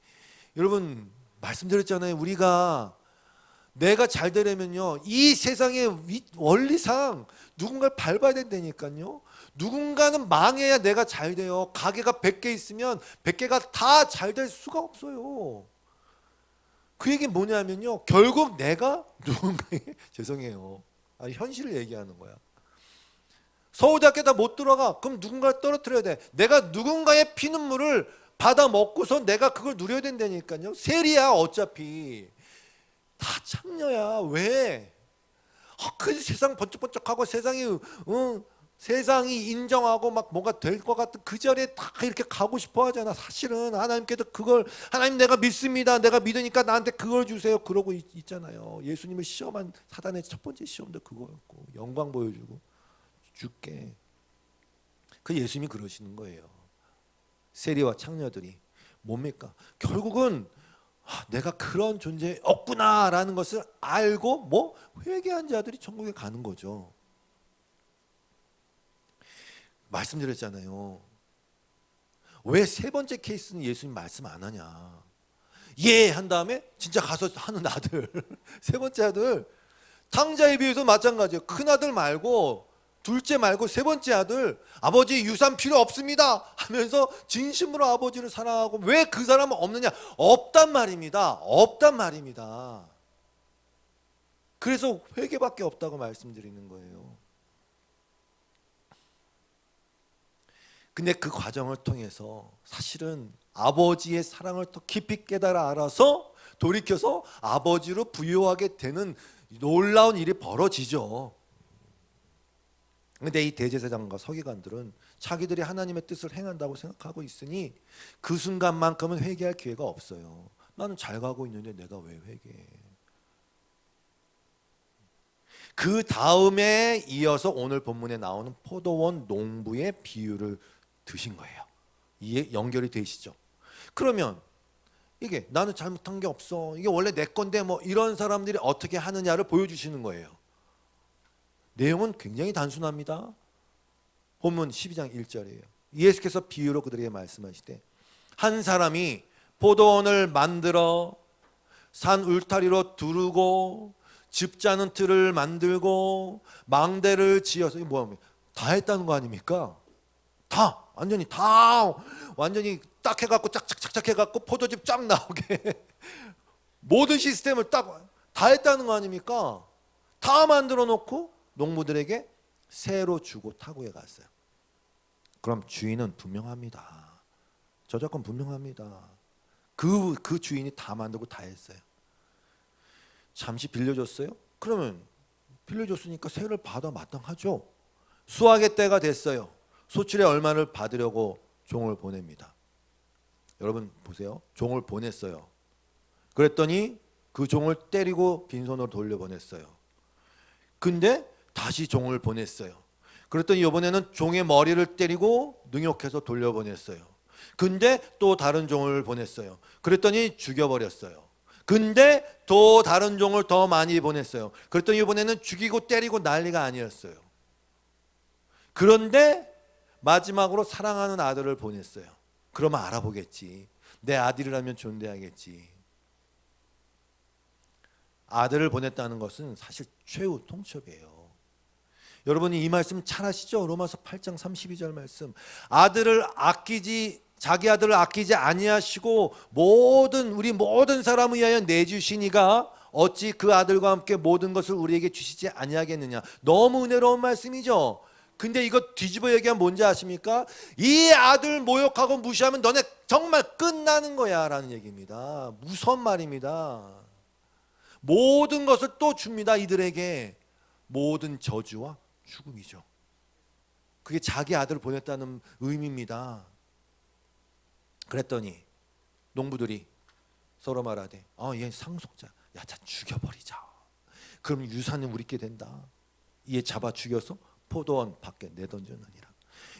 여러분 말씀드렸잖아요. 우리가 내가 잘 되려면요, 이 세상의 원리상 누군가를 밟아야 된다니까요. 누군가는 망해야 내가 잘 돼요. 가게가 100개 있으면 100개가 다 잘 될 수가 없어요. 그 얘기 뭐냐면요, 결국 내가 누군가의 죄송해요, 현실을 얘기하는 거야. 서울대학교 다 못 들어가. 그럼 누군가를 떨어뜨려야 돼. 내가 누군가의 피눈물을 받아 먹고서 내가 그걸 누려야 된다니까요. 세리야 어차피. 다 창녀야. 왜? 그 세상 번쩍번쩍하고 세상이 인정하고 막 뭔가 될 것 같은 그 자리에 다 이렇게 가고 싶어 하잖아. 사실은 하나님께도 그걸, 하나님 내가 믿습니다, 내가 믿으니까 나한테 그걸 주세요, 그러고 있잖아요. 예수님을 시험한 사단의 첫 번째 시험도 그거였고, 영광 보여주고 줄게. 그 예수님이 그러시는 거예요. 세리와 창녀들이 뭡니까? 결국은 내가 그런 존재였구나라는 것을 알고 회개한 자들이 천국에 가는 거죠. 말씀드렸잖아요. 왜 세 번째 케이스는 예수님 말씀 안 하냐? 예 한 다음에 진짜 가서 하는 아들 세 번째 아들, 탕자에 비해서 마찬가지예요. 큰 아들 말고, 둘째 말고 세 번째 아들, 아버지 유산 필요 없습니다 하면서 진심으로 아버지를 사랑하고. 왜 그 사람은 없느냐? 없단 말입니다. 없단 말입니다. 그래서 회개밖에 없다고 말씀드리는 거예요. 근데 그 과정을 통해서 사실은 아버지의 사랑을 더 깊이 깨달아 알아서 돌이켜서 아버지로 부요하게 되는 놀라운 일이 벌어지죠. 근데 이 대제사장과 서기관들은 자기들이 하나님의 뜻을 행한다고 생각하고 있으니 그 순간만큼은 회개할 기회가 없어요. 나는 잘 가고 있는데 내가 왜 회개해? 그 다음에 이어서 오늘 본문에 나오는 포도원 농부의 비유를 드신 거예요. 이해 연결이 되시죠? 그러면 이게 나는 잘못한 게 없어, 이게 원래 내 건데 이런 사람들이 어떻게 하느냐를 보여주시는 거예요. 내용은 굉장히 단순합니다. 본문 12장 1절이에요. 예수께서 비유로 그들에게 말씀하시되, 한 사람이 포도원을 만들어 산 울타리로 두르고 집 짜는 틀을 만들고 망대를 지어서, 이게 뭐야? 다 했다는 거 아닙니까? 다 완전히 딱 해갖고 짝짝짝짝 해갖고 포도즙 쫙 나오게 모든 시스템을 딱 다 했다는 거 아닙니까? 다 만들어 놓고 농부들에게 새로 주고 타국에 갔어요. 그럼 주인은 분명합니다. 저작권 분명합니다. 그 주인이 다 만들고 다 했어요. 잠시 빌려줬어요? 그러면 빌려줬으니까 세를 받아 마땅하죠. 수확의 때가 됐어요. 소출의 얼마를 받으려고 종을 보냅니다. 여러분 보세요. 종을 보냈어요. 그랬더니 그 종을 때리고 빈손으로 돌려보냈어요. 근데 다시 종을 보냈어요. 그랬더니 이번에는 종의 머리를 때리고 능욕해서 돌려보냈어요. 근데 또 다른 종을 보냈어요. 그랬더니 죽여버렸어요. 근데 또 다른 종을 더 많이 보냈어요. 그랬더니 이번에는 죽이고 때리고 난리가 아니었어요. 그런데 마지막으로 사랑하는 아들을 보냈어요. 그러면 알아보겠지. 내 아들이라면 존대하겠지. 아들을 보냈다는 것은 사실 최후 통첩이에요. 여러분이 이 말씀 잘 아시죠? 로마서 8장 32절 말씀. 자기 아들을 아끼지 아니하시고 우리 모든 사람을 위하여 내주시니가 어찌 그 아들과 함께 모든 것을 우리에게 주시지 아니하겠느냐. 너무 은혜로운 말씀이죠. 근데 이거 뒤집어 얘기하면 뭔지 아십니까? 이 아들 모욕하고 무시하면 너네 정말 끝나는 거야 라는 얘기입니다. 무서운 말입니다. 모든 것을 또 줍니다. 이들에게 모든 저주와 죽음이죠. 그게 자기 아들을 보냈다는 의미입니다. 그랬더니 농부들이 서로 말하되, 얘 상속자, 야, 자 죽여버리자. 그럼 유산은 우리께 된다. 얘 잡아 죽여서 포도원 밖에 내던져느니라.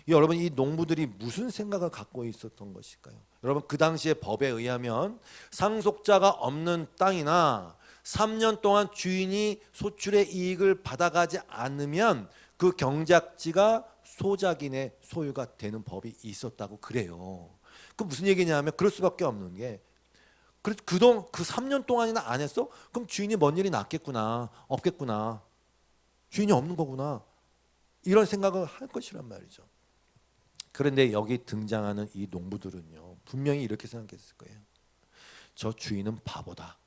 여러분, 이 농부들이 무슨 생각을 갖고 있었던 것일까요? 여러분, 그 당시의 법에 의하면 상속자가 없는 땅이나 3년 동안 주인이 소출의 이익을 받아가지 않으면 그 경작지가 소작인의 소유가 되는 법이 있었다고 그래요. 그 무슨 얘기냐면 그럴 수밖에 없는 게 그동안 그 3년 동안이나 안 했어? 그럼 주인이 뭔 일이 났겠구나, 없겠구나, 주인이 없는 거구나, 이런 생각을 할 것이란 말이죠. 그런데 여기 등장하는 이 농부들은요, 분명히 이렇게 생각했을 거예요. 저 주인은 바보다.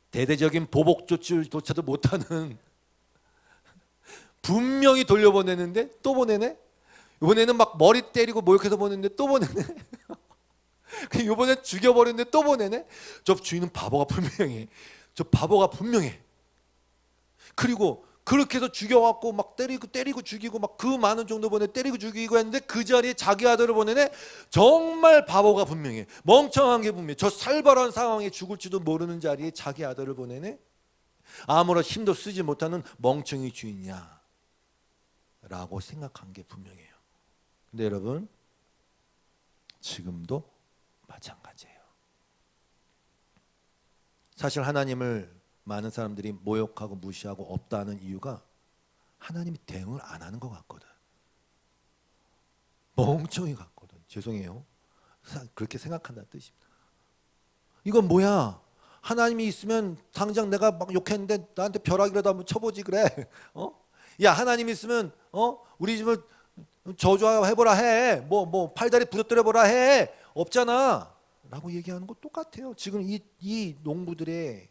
대대적인 보복조치조차도 못하는 분명히 돌려보내는데 또 보내네. 이번에는 막 머리 때리고 모욕해서 보내는데 또 보내네. 이번엔 죽여버렸는데 또 보내네. 저 주인은 바보가 분명해. 저 바보가 분명해. 그리고 그렇게 해서 죽여갖고 막 때리고 죽이고 막 그 많은 정도 보내 때리고 죽이고 했는데 그 자리에 자기 아들을 보내네. 정말 바보가 분명해. 멍청한 게 분명해. 저 살벌한 상황에 죽을지도 모르는 자리에 자기 아들을 보내네. 아무런 힘도 쓰지 못하는 멍청이 주인이야 라고 생각한 게 분명해요. 근데 여러분, 지금도 마찬가지예요. 사실 하나님을 많은 사람들이 모욕하고 무시하고 없다는 이유가 하나님이 대응을 안 하는 것 같거든. 멍청이 같거든. 죄송해요. 그렇게 생각한다는 뜻입니다. 이건 뭐야? 하나님이 있으면 당장 내가 막 욕했는데 나한테 벼락이라도 한번 쳐보지 그래. 야, 하나님 있으면 우리 집을 저주해보라 해. 뭐 팔다리 부러뜨려보라 해. 없잖아 라고 얘기하는 거 똑같아요. 지금 이 농부들의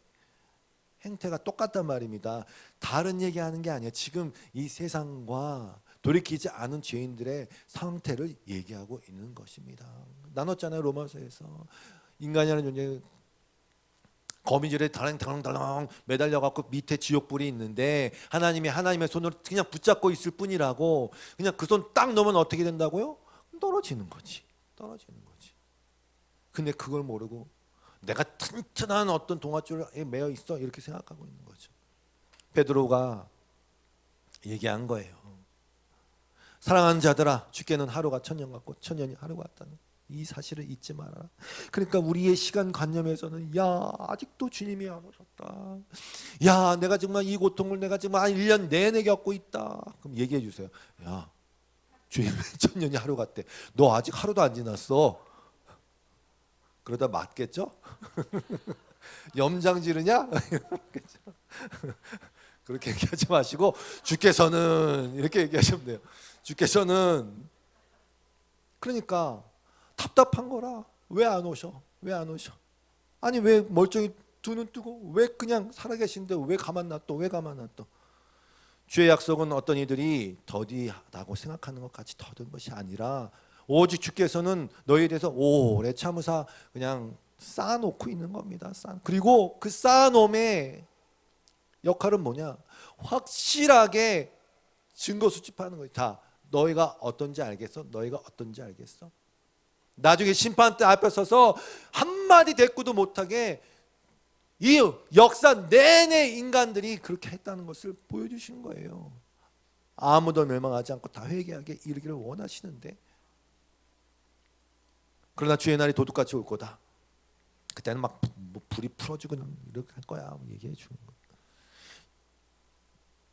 행태가 똑같단 말입니다. 다른 얘기하는 게 아니야. 지금 이 세상과 돌이키지 않은 죄인들의 상태를 얘기하고 있는 것입니다. 나눴잖아요. 로마서에서 인간이라는 존재 거미줄에 달랑달랑 매달려 갖고 밑에 지옥불이 있는데 하나님이 하나님의 손으로 그냥 붙잡고 있을 뿐이라고. 그냥 그 손 딱 놓으면 어떻게 된다고요? 떨어지는 거지. 떨어지는 거지. 근데 그걸 모르고 내가 튼튼한 어떤 동아줄에 매여 있어 이렇게 생각하고 있는 거죠. 베드로가 얘기한 거예요. 사랑하는 자들아, 주께는 하루가 천년 같고 천년이 하루 같다는 이 사실을 잊지 말아라. 그러니까 우리의 시간 관념에서는 야, 아직도 주님이 안 오셨다. 야, 내가 정말 이 고통을 내가 정말 1년 내내 겪고 있다. 그럼 얘기해 주세요. 야, 주님의 천년이 하루 같대. 너 아직 하루도 안 지났어. 그러다 맞겠죠? 염장 지르냐? 그렇게 얘기하지 마시고 주께서는 이렇게 얘기하시면 돼요. 주께서는 그러니까 답답한 거라. 왜 안 오셔? 왜 안 오셔? 아니 왜 멀쩡히 두 눈 뜨고 왜 그냥 살아계신데 왜 가만 놔둬? 왜 가만 놔둬? 주의 약속은 어떤 이들이 더디하다고 생각하는 것 같이 더딘 것이 아니라 오직 주께서는 너희에 대해서 오래 참으사 그냥 쌓아놓고 있는 겁니다. 그리고 그 쌓아놓음의 역할은 뭐냐? 확실하게 증거 수집하는 거예요. 다 너희가 어떤지 알겠어? 너희가 어떤지 알겠어? 나중에 심판대 앞에 서서 한마디 대꾸도 못하게 이 역사 내내 인간들이 그렇게 했다는 것을 보여주시는 거예요. 아무도 멸망하지 않고 다 회개하게 이르기를 원하시는데, 그러나 주의 날이 도둑같이 올 거다. 그때는 막 불이 풀어지고 이렇게 할 거야 얘기해 주는 거예요.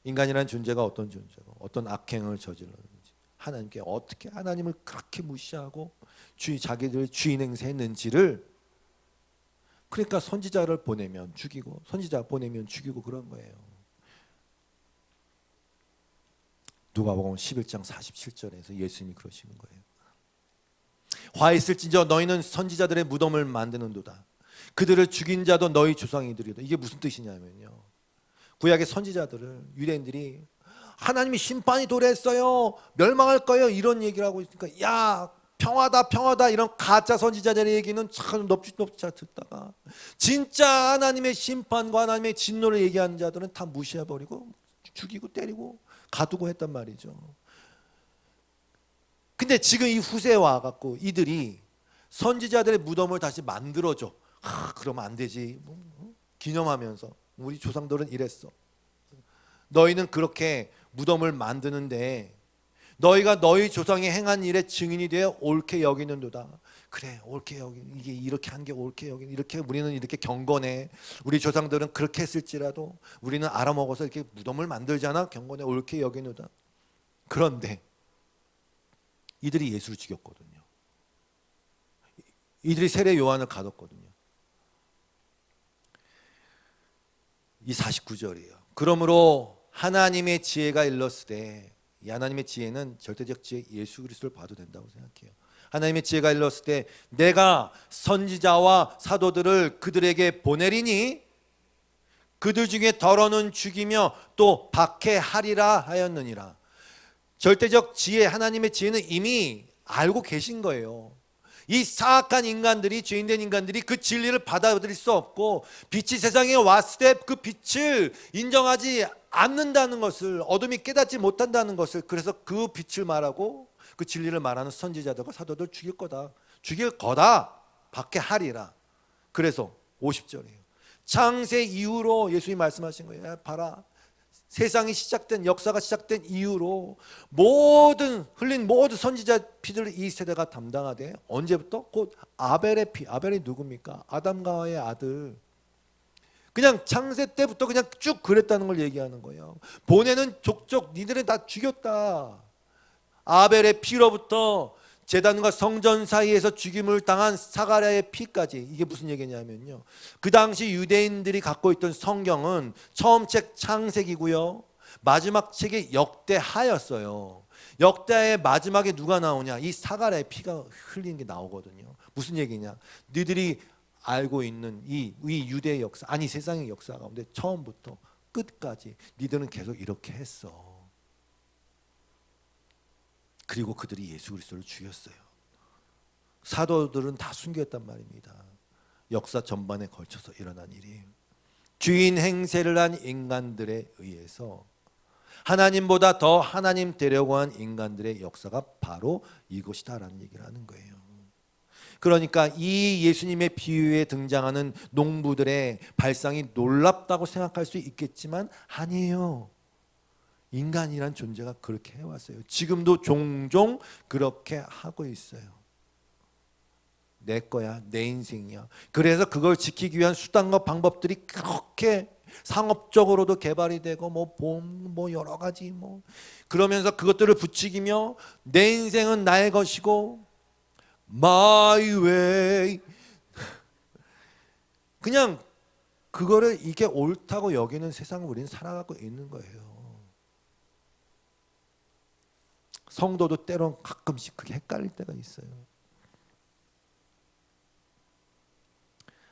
인간이라는 존재가 어떤 존재고 어떤 악행을 저질렀는지, 하나님께 어떻게 하나님을 그렇게 무시하고 자기들 주인 행세했는지를, 그러니까 선지자를 보내면 죽이고 선지자 보내면 죽이고 그런 거예요. 누가복음 11장 47절에서 예수님이 그러시는 거예요. 화 있을진저 너희는 선지자들의 무덤을 만드는도다. 그들을 죽인 자도 너희 조상이들이다. 이게 무슨 뜻이냐면요, 구약의 선지자들을 유대인들이 하나님이 심판이 도래했어요, 멸망할 거예요 이런 얘기를 하고 있으니까 야 평화다 평화다 이런 가짜 선지자들의 얘기는 참 넙죽넙죽 듣다가 진짜 하나님의 심판과 하나님의 진노를 얘기하는 자들은 다 무시해버리고 죽이고 때리고 가두고 했단 말이죠. 근데 지금 이 후세에 와갖고 이들이 선지자들의 무덤을 다시 만들어줘. 그러면 안 되지. 기념하면서 우리 조상들은 이랬어. 너희는 그렇게 무덤을 만드는데 너희가 너희 조상이 행한 일의 증인이 되어 옳게 여기는도다. 그래 옳게 여긴 이게 이렇게 한 게 옳게 여긴 이렇게 우리는 이렇게 경건해. 우리 조상들은 그렇게 했을지라도 우리는 알아먹어서 이렇게 무덤을 만들잖아. 경건해 옳게 여기노다. 그런데 이들이 예수를 죽였거든요. 이들이 세례 요한을 가뒀거든요. 이 49절이에요. 그러므로 하나님의 지혜가 일렀으되, 이 하나님의 지혜는 절대적 지혜 예수 그리스도를 봐도 된다고 생각해요. 하나님의 지혜가 일렀을 때 내가 선지자와 사도들을 그들에게 보내리니 그들 중에 더러는 죽이며 또 박해하리라 하였느니라. 절대적 지혜, 하나님의 지혜는 이미 알고 계신 거예요. 이 사악한 인간들이, 죄인된 인간들이 그 진리를 받아들일 수 없고 빛이 세상에 왔을 때 그 빛을 인정하지 않는다는 것을, 어둠이 깨닫지 못한다는 것을, 그래서 그 빛을 말하고 그 진리를 말하는 선지자들과 사도들 죽일 거다 박해하리라. 그래서 50절이에요. 창세 이후로 예수님이 말씀하신 거예요. 봐라, 세상이 시작된, 역사가 시작된 이후로 흘린 모든 선지자 피들을 이 세대가 담당하되, 언제부터? 곧 아벨의 피. 아벨이 누굽니까? 아담과 하와의 아들. 그냥 창세 때부터 그냥 쭉 그랬다는 걸 얘기하는 거예요. 보내는 족족 니들은 다 죽였다. 아벨의 피로부터 제단과 성전 사이에서 죽임을 당한 사가랴의 피까지. 이게 무슨 얘기냐면요, 그 당시 유대인들이 갖고 있던 성경은 처음 책 창세기고요, 마지막 책이 역대하였어요. 역대하의 마지막에 누가 나오냐? 이 사가랴의 피가 흘리는 게 나오거든요. 무슨 얘기냐? 너희들이 알고 있는 이 유대의 역사, 아니 세상의 역사 가운데 처음부터 끝까지 니들은 계속 이렇게 했어. 그리고 그들이 예수 그리스도를 죽였어요. 사도들은 다 순교했단 말입니다. 역사 전반에 걸쳐서 일어난 일이에요. 주인 행세를 한 인간들에 의해서 하나님보다 더 하나님 되려고 한 인간들의 역사가 바로 이것이다라는 얘기를 하는 거예요. 그러니까 이 예수님의 비유에 등장하는 농부들의 발상이 놀랍다고 생각할 수 있겠지만 아니에요. 인간이란 존재가 그렇게 해왔어요. 지금도 종종 그렇게 하고 있어요. 내 거야, 내 인생이야. 그래서 그걸 지키기 위한 수단과 방법들이 그렇게 상업적으로도 개발이 되고 뭐 여러 가지 그러면서 그것들을 부추기며 내 인생은 나의 것이고 my way, 그냥 그거를 이게 옳다고 여기는 세상을 우리는 살아가고 있는 거예요. 성도도 때론 가끔씩 그게 헷갈릴 때가 있어요.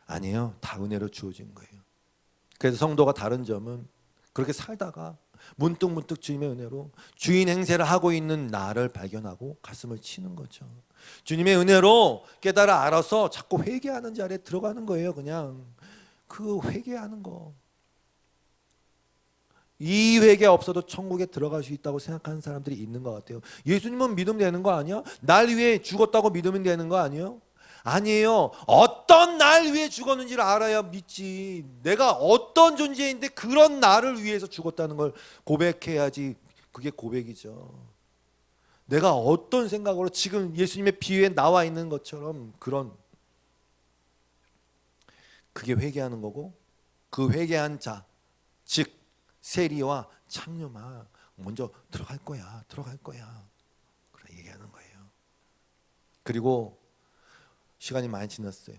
아니에요. 다 은혜로 주어진 거예요. 그래서 성도가 다른 점은 그렇게 살다가 문득 주님의 은혜로 주인 행세를 하고 있는 나를 발견하고 가슴을 치는 거죠. 주님의 은혜로 깨달아 알아서 자꾸 회개하는 자리에 들어가는 거예요. 그냥 그 회개하는 거. 이 회개 없어도 천국에 들어갈 수 있다고 생각하는 사람들이 있는 것 같아요. 예수님은 믿으면 되는 거 아니야? 날 위해 죽었다고 믿으면 되는 거 아니에요? 아니에요. 어떤 날 위해 죽었는지를 알아야 믿지. 내가 어떤 존재인데 그런 나를 위해서 죽었다는 걸 고백해야지. 그게 고백이죠. 내가 어떤 생각으로 지금 예수님의 비유에 나와 있는 것처럼 그게 회개하는 거고, 그 회개한 자, 즉 세리와 창녀만 먼저 들어갈 거야. 그래 얘기하는 거예요. 그리고 시간이 많이 지났어요.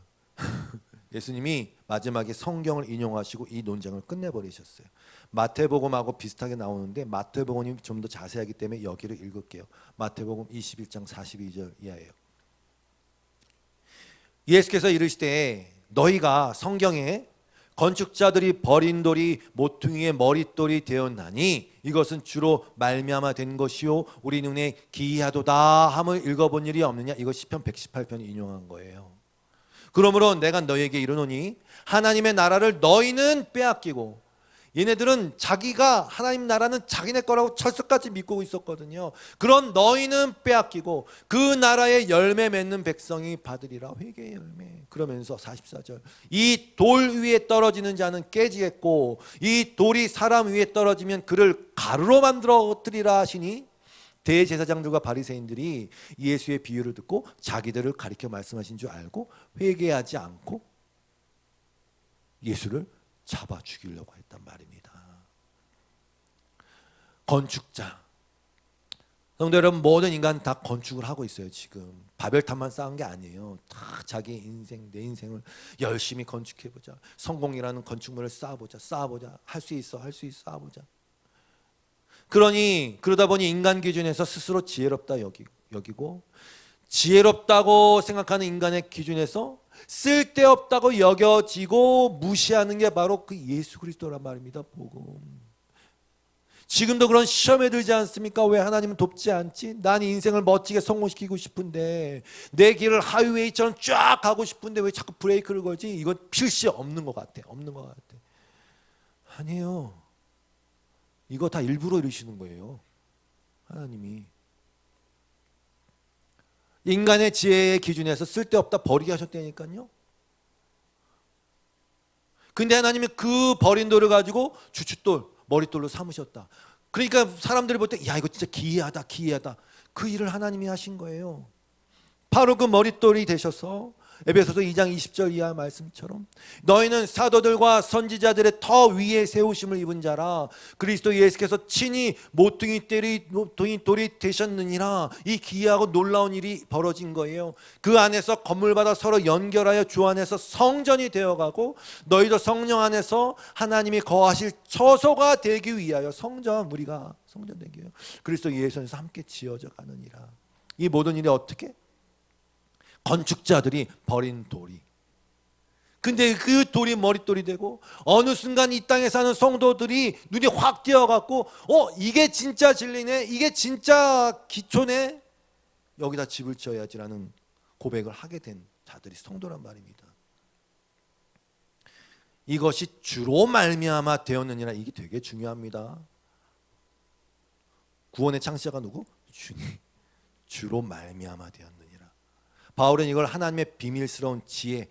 예수님이 마지막에 성경을 인용하시고 이 논쟁을 끝내버리셨어요. 마태복음하고 비슷하게 나오는데 마태복음이 좀 더 자세하기 때문에 여기를 읽을게요. 마태복음 21장 42절 이하예요. 예수께서 이르시되 너희가 성경에 건축자들이 버린 돌이 모퉁이의 머릿돌이 되었나니 이것은 주로 말미암아 된 것이요 우리 눈에 기이하도다 함을 읽어본 일이 없느냐. 이거 시편 118편 인용한 거예요. 그러므로 내가 너희에게 이르노니 하나님의 나라를 너희는 빼앗기고, 얘네들은 자기가 하나님 나라는 자기네 거라고 철석같이 믿고 있었거든요. 그런 너희는 빼앗기고 그 나라의 열매 맺는 백성이 받으리라. 회개의 열매. 그러면서 44절, 이 돌 위에 떨어지는 자는 깨지겠고 이 돌이 사람 위에 떨어지면 그를 가루로 만들어뜨리라 하시니 대제사장들과 바리새인들이 예수의 비유를 듣고 자기들을 가리켜 말씀하신 줄 알고 회개하지 않고 예수를 잡아 죽이려고 했단 말입니다. 건축자, 성도 여러분, 모든 인간 다 건축을 하고 있어요. 지금 바벨탑만 쌓은 게 아니에요. 다 자기 인생, 내 인생을 열심히 건축해보자. 성공이라는 건축물을 쌓아보자. 할 수 있어 쌓아보자. 그러다 보니 인간 기준에서 스스로 지혜롭다 여기고, 지혜롭다고 생각하는 인간의 기준에서 쓸데없다고 여겨지고 무시하는 게 바로 그 예수 그리스도란 말입니다. 복음. 지금도 그런 시험에 들지 않습니까? 왜 하나님은 돕지 않지? 난 인생을 멋지게 성공시키고 싶은데, 내 길을 하이웨이처럼 쫙 가고 싶은데 왜 자꾸 브레이크를 걸지? 이건 필시 없는 것 같아. 아니에요. 이거 다 일부러 이러시는 거예요. 하나님이. 인간의 지혜의 기준에서 쓸데없다 버리게 하셨다니까요. 근데 하나님이 그 버린 돌을 가지고 주춧돌, 머릿돌로 삼으셨다. 그러니까 사람들이 볼 때 야, 이거 진짜 기이하다. 그 일을 하나님이 하신 거예요. 바로 그 머릿돌이 되셔서 에베소서 2장 20절 이하 말씀처럼 너희는 사도들과 선지자들의 더 위에 세우심을 입은 자라 그리스도 예수께서 친히 모퉁이 돌이 되셨느니라. 이 기이하고 놀라운 일이 벌어진 거예요. 그 안에서 건물마다 서로 연결하여 주 안에서 성전이 되어가고 너희도 성령 안에서 하나님이 거하실 처소가 되기 위하여 우리가 성전 되기 위하여 그리스도 예수 안에서 함께 지어져 가느니라. 이 모든 일이 어떻게? 건축자들이 버린 돌이. 근데 그 돌이 머릿돌이 되고 어느 순간 이 땅에 사는 성도들이 눈이 확 띄어갖고 이게 진짜 진리네, 이게 진짜 기초네, 여기다 집을 지어야지라는 고백을 하게 된 자들이 성도란 말입니다. 이것이 주로 말미암아 되었느니라. 이게 되게 중요합니다. 구원의 창시자가 누구? 주님. 주로 말미암아 되었느니라. 바울은 이걸 하나님의 비밀스러운 지혜,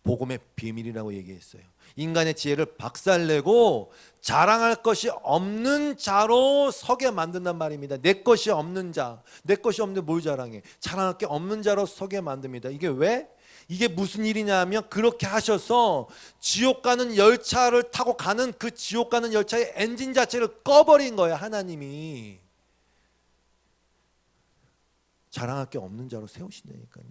복음의 비밀이라고 얘기했어요. 인간의 지혜를 박살내고 자랑할 것이 없는 자로 서게 만든단 말입니다. 내 것이 없는 자, 내 것이 없는데 뭘 자랑해? 자랑할 게 없는 자로 서게 만듭니다. 이게 왜? 이게 무슨 일이냐면 그렇게 하셔서 지옥 가는 열차를 타고 가는 그 지옥 가는 열차의 엔진 자체를 꺼버린 거예요. 하나님이. 자랑할 게 없는 자로 세우신다니까요.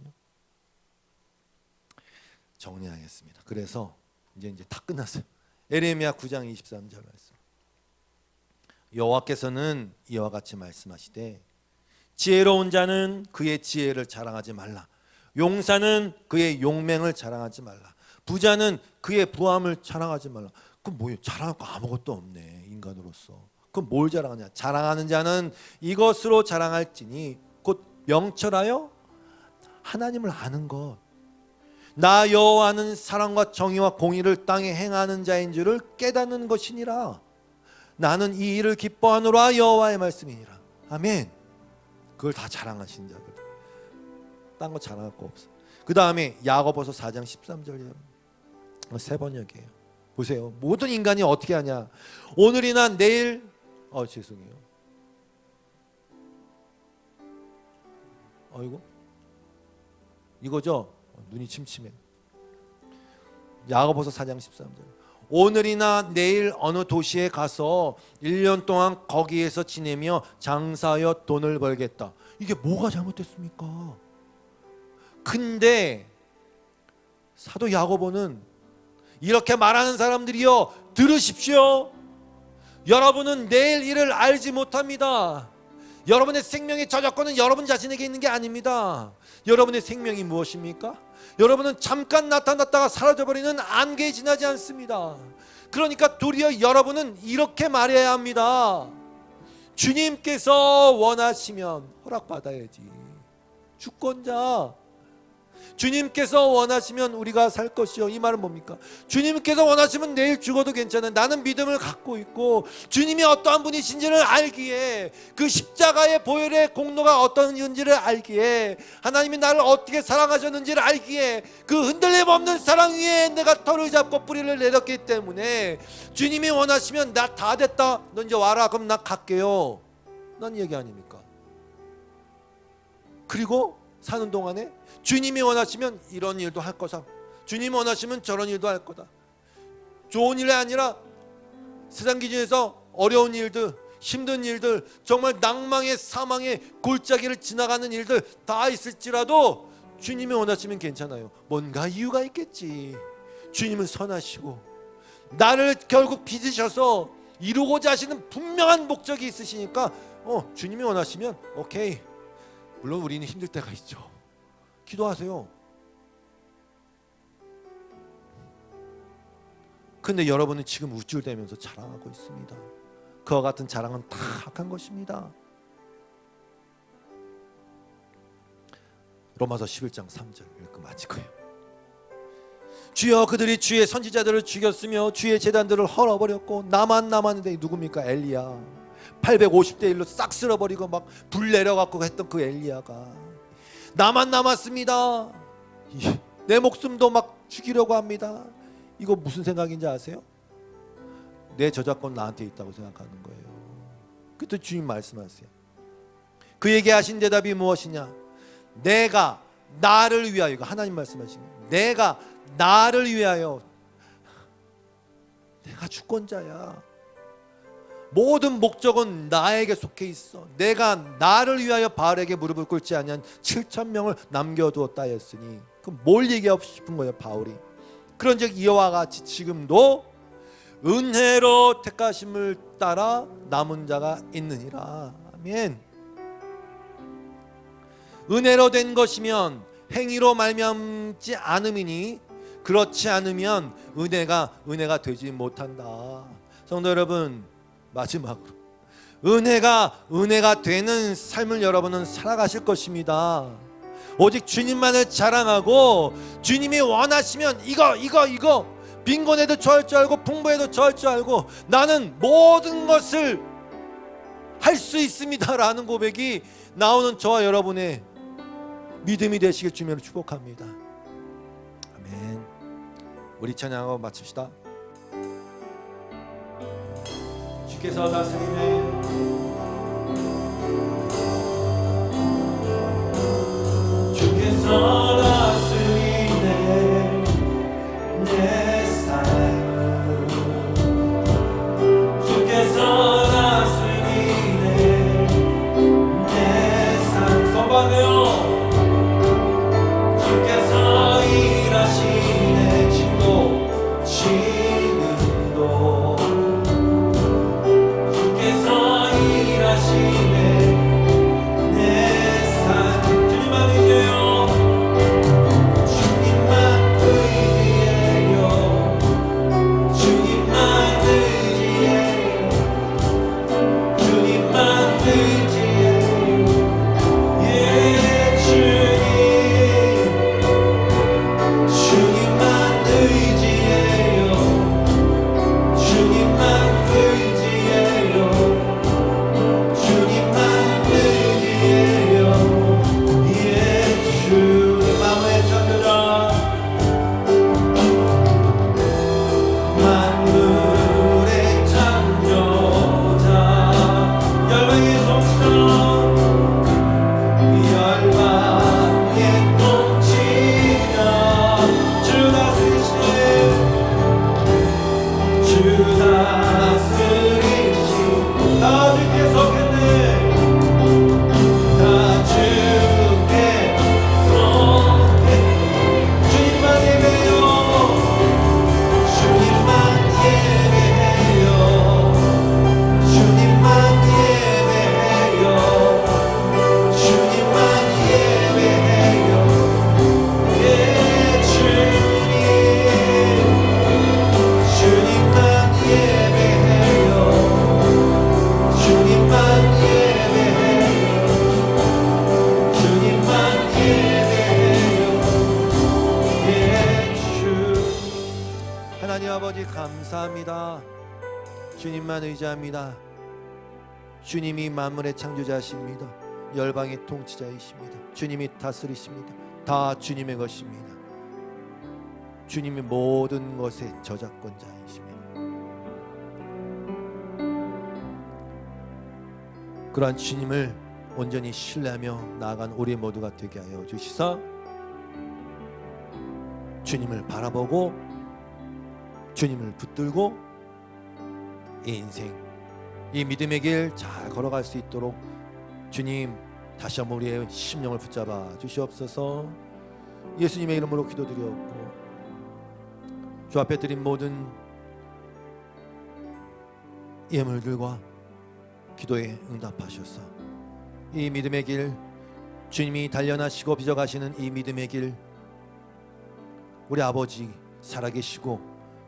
정리하겠습니다. 그래서 이제 다 끝났어요. 에레미야 9장 23절 말씀. 여호와께서는 이와 같이 말씀하시되 지혜로운 자는 그의 지혜를 자랑하지 말라. 용사는 그의 용맹을 자랑하지 말라. 부자는 그의 부함을 자랑하지 말라. 그럼 뭐예요? 자랑할 거 아무것도 없네, 인간으로서. 그럼 뭘 자랑하냐? 자랑하는 자는 이것으로 자랑할지니 곧 명철하여 하나님을 아는 것. 나 여호와는 사랑과 정의와 공의를 땅에 행하는 자인 줄을 깨닫는 것이니라. 나는 이 일을 기뻐하노라. 여호와의 말씀이니라. 아멘. 그걸 다 자랑하신 자들. 딴 거 자랑할 거 없어. 그 다음에 야고보서 4장 13절이에요. 세 번역이에요. 보세요. 모든 인간이 어떻게 하냐? 오늘이나 내일 죄송해요. 이거죠? 눈이 침침해. 야고보서 4장 13절. 오늘이나 내일 어느 도시에 가서 1년 동안 거기에서 지내며 장사하여 돈을 벌겠다. 이게 뭐가 잘못됐습니까? 근데 사도 야고보는 이렇게 말하는 사람들이요, 들으십시오. 여러분은 내일 일을 알지 못합니다. 여러분의 생명의 저작권은 여러분 자신에게 있는 게 아닙니다. 여러분의 생명이 무엇입니까? 여러분은 잠깐 나타났다가 사라져버리는 안개에 지나지 않습니다. 그러니까 도리어 여러분은 이렇게 말해야 합니다. 주님께서 원하시면 허락받아야지. 주권자. 주님께서 원하시면 우리가 살 것이요. 이 말은 뭡니까? 주님께서 원하시면 내일 죽어도 괜찮아요. 나는 믿음을 갖고 있고 주님이 어떠한 분이신지를 알기에, 그 십자가의 보혈의 공로가 어떤 인지를 알기에, 하나님이 나를 어떻게 사랑하셨는지를 알기에, 그 흔들림 없는 사랑 위에 내가 털을 잡고 뿌리를 내렸기 때문에 주님이 원하시면 나 다 됐다, 너 이제 와라, 그럼 나 갈게요. 난 얘기 아닙니까? 그리고 사는 동안에 주님이 원하시면 이런 일도 할 거다, 주님이 원하시면 저런 일도 할 거다. 좋은 일이 아니라 세상 기준에서 어려운 일들, 힘든 일들, 정말 낭망의 사망의 골짜기를 지나가는 일들 다 있을지라도 주님이 원하시면 괜찮아요. 뭔가 이유가 있겠지. 주님은 선하시고 나를 결국 빚으셔서 이루고자 하시는 분명한 목적이 있으시니까 주님이 원하시면 오케이. 물론 우리는 힘들 때가 있죠. 기도하세요. 근데 여러분은 지금 우쭐대면서 자랑하고 있습니다. 그와 같은 자랑은 다 악한 것입니다. 로마서 11장 3절 읽고 마칠 거예요. 주여 그들이 주의 선지자들을 죽였으며 주의 제단들을 헐어버렸고 나만 남았는데 누굽니까? 엘리야. 850대 1로 싹 쓸어버리고 막 불 내려갖고 했던 그 엘리야가 나만 남았습니다. 내 목숨도 막 죽이려고 합니다. 이거 무슨 생각인지 아세요? 내 저작권 나한테 있다고 생각하는 거예요. 그때 주님 말씀하세요. 그에게 하신 대답이 무엇이냐? 내가 나를 위하여, 이거 하나님 말씀하시는 거예요. 내가 나를 위하여, 내가 주권자야. 모든 목적은 나에게 속해 있어. 내가 나를 위하여 바알에게 무릎을 꿇지 아니한 7,000명을 남겨두었다 했으니, 그럼 뭘 얘기하고 싶은 거예요 바울이? 그런즉 이와 같이 지금도 은혜로 택하심을 따라 남은 자가 있느니라. 아멘. 은혜로 된 것이면 행위로 말미암지 않음이니 그렇지 않으면 은혜가 되지 못한다. 성도 여러분, 마지막으로 은혜가 되는 삶을 여러분은 살아가실 것입니다. 오직 주님만을 자랑하고 주님이 원하시면 이거 빈곤해도 저할 줄 알고 풍부해도 저할 줄 알고 나는 모든 것을 할 수 있습니다라는 고백이 나오는 저와 여러분의 믿음이 되시길 주님으로 축복합니다. 아멘. 우리 찬양하고 마칩시다. 주께서 다스리네, 주께서 다스리네 내 삶을, 주께서 다스리네 내 삶. 선포하세요. 주께서 일하시네 지금도 주께서 일하시네 내 삶. 주님만 의지해요. 주님만 의지해요. 주님만 의지해요. 주님만 의지해요. 예 주님, 주님만 의지해요. 주님만 의지해요. 주님만 의지해요. 예 주님 마음의 창조자, 만물의 창조자, 열방의 통치자, 열방의 통치자, 주 다스리시네, 주 다스리시. 다 주께 속했네, 다 주께 속했네. 주님만 예배해요. 주님만 예배해요. 주님만 예배해요. 주님만 예배해요. 예 주님, 주님만 예배해요. 주님만 예배해요. 주님만 예배해요. 예 주. 하나님 아버지 감사합니다. 주님만 의지합니다. 주님이 만물의 창조자이십니다. 열방의 통치자이십니다. 주님이 다스리십니다. 다 주님의 것입니다. 주님이 모든 것의 저작권자이십니다. 그러한 주님을 온전히 신뢰하며 나아간 우리 모두가 되게 하여 주시사 주님을 바라보고 주님을 붙들고 이 인생, 이 믿음의 길 잘 걸어갈 수 있도록 주님 다시 한번 우리의 심령을 붙잡아 주시옵소서. 예수님의 이름으로 기도드렸고 주 앞에 드린 모든 예물들과 기도에 응답하셔서 이 믿음의 길, 주님이 단련하시고 빚어가시는 이 믿음의 길, 우리 아버지 살아계시고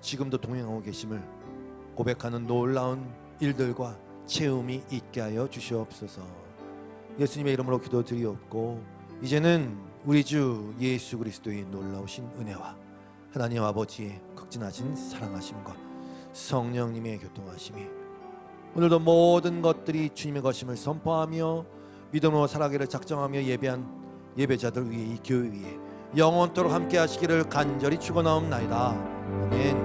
지금도 동행하고 계심을 고백하는 놀라운 일들과 체험이 있게 하여 주시옵소서. 예수님의 이름으로 기도드리옵고 이제는 우리 주 예수 그리스도의 놀라우신 은혜와 하나님 아버지의 극진하신 사랑하심과 성령님의 교통하심이 오늘도 모든 것들이 주님의 것임을 선포하며 믿음으로 살아가기를 작정하며 예배한 예배자들 위에 이 교회 위에 영원토록 함께 하시기를 간절히 축원하옵나이다. 아멘.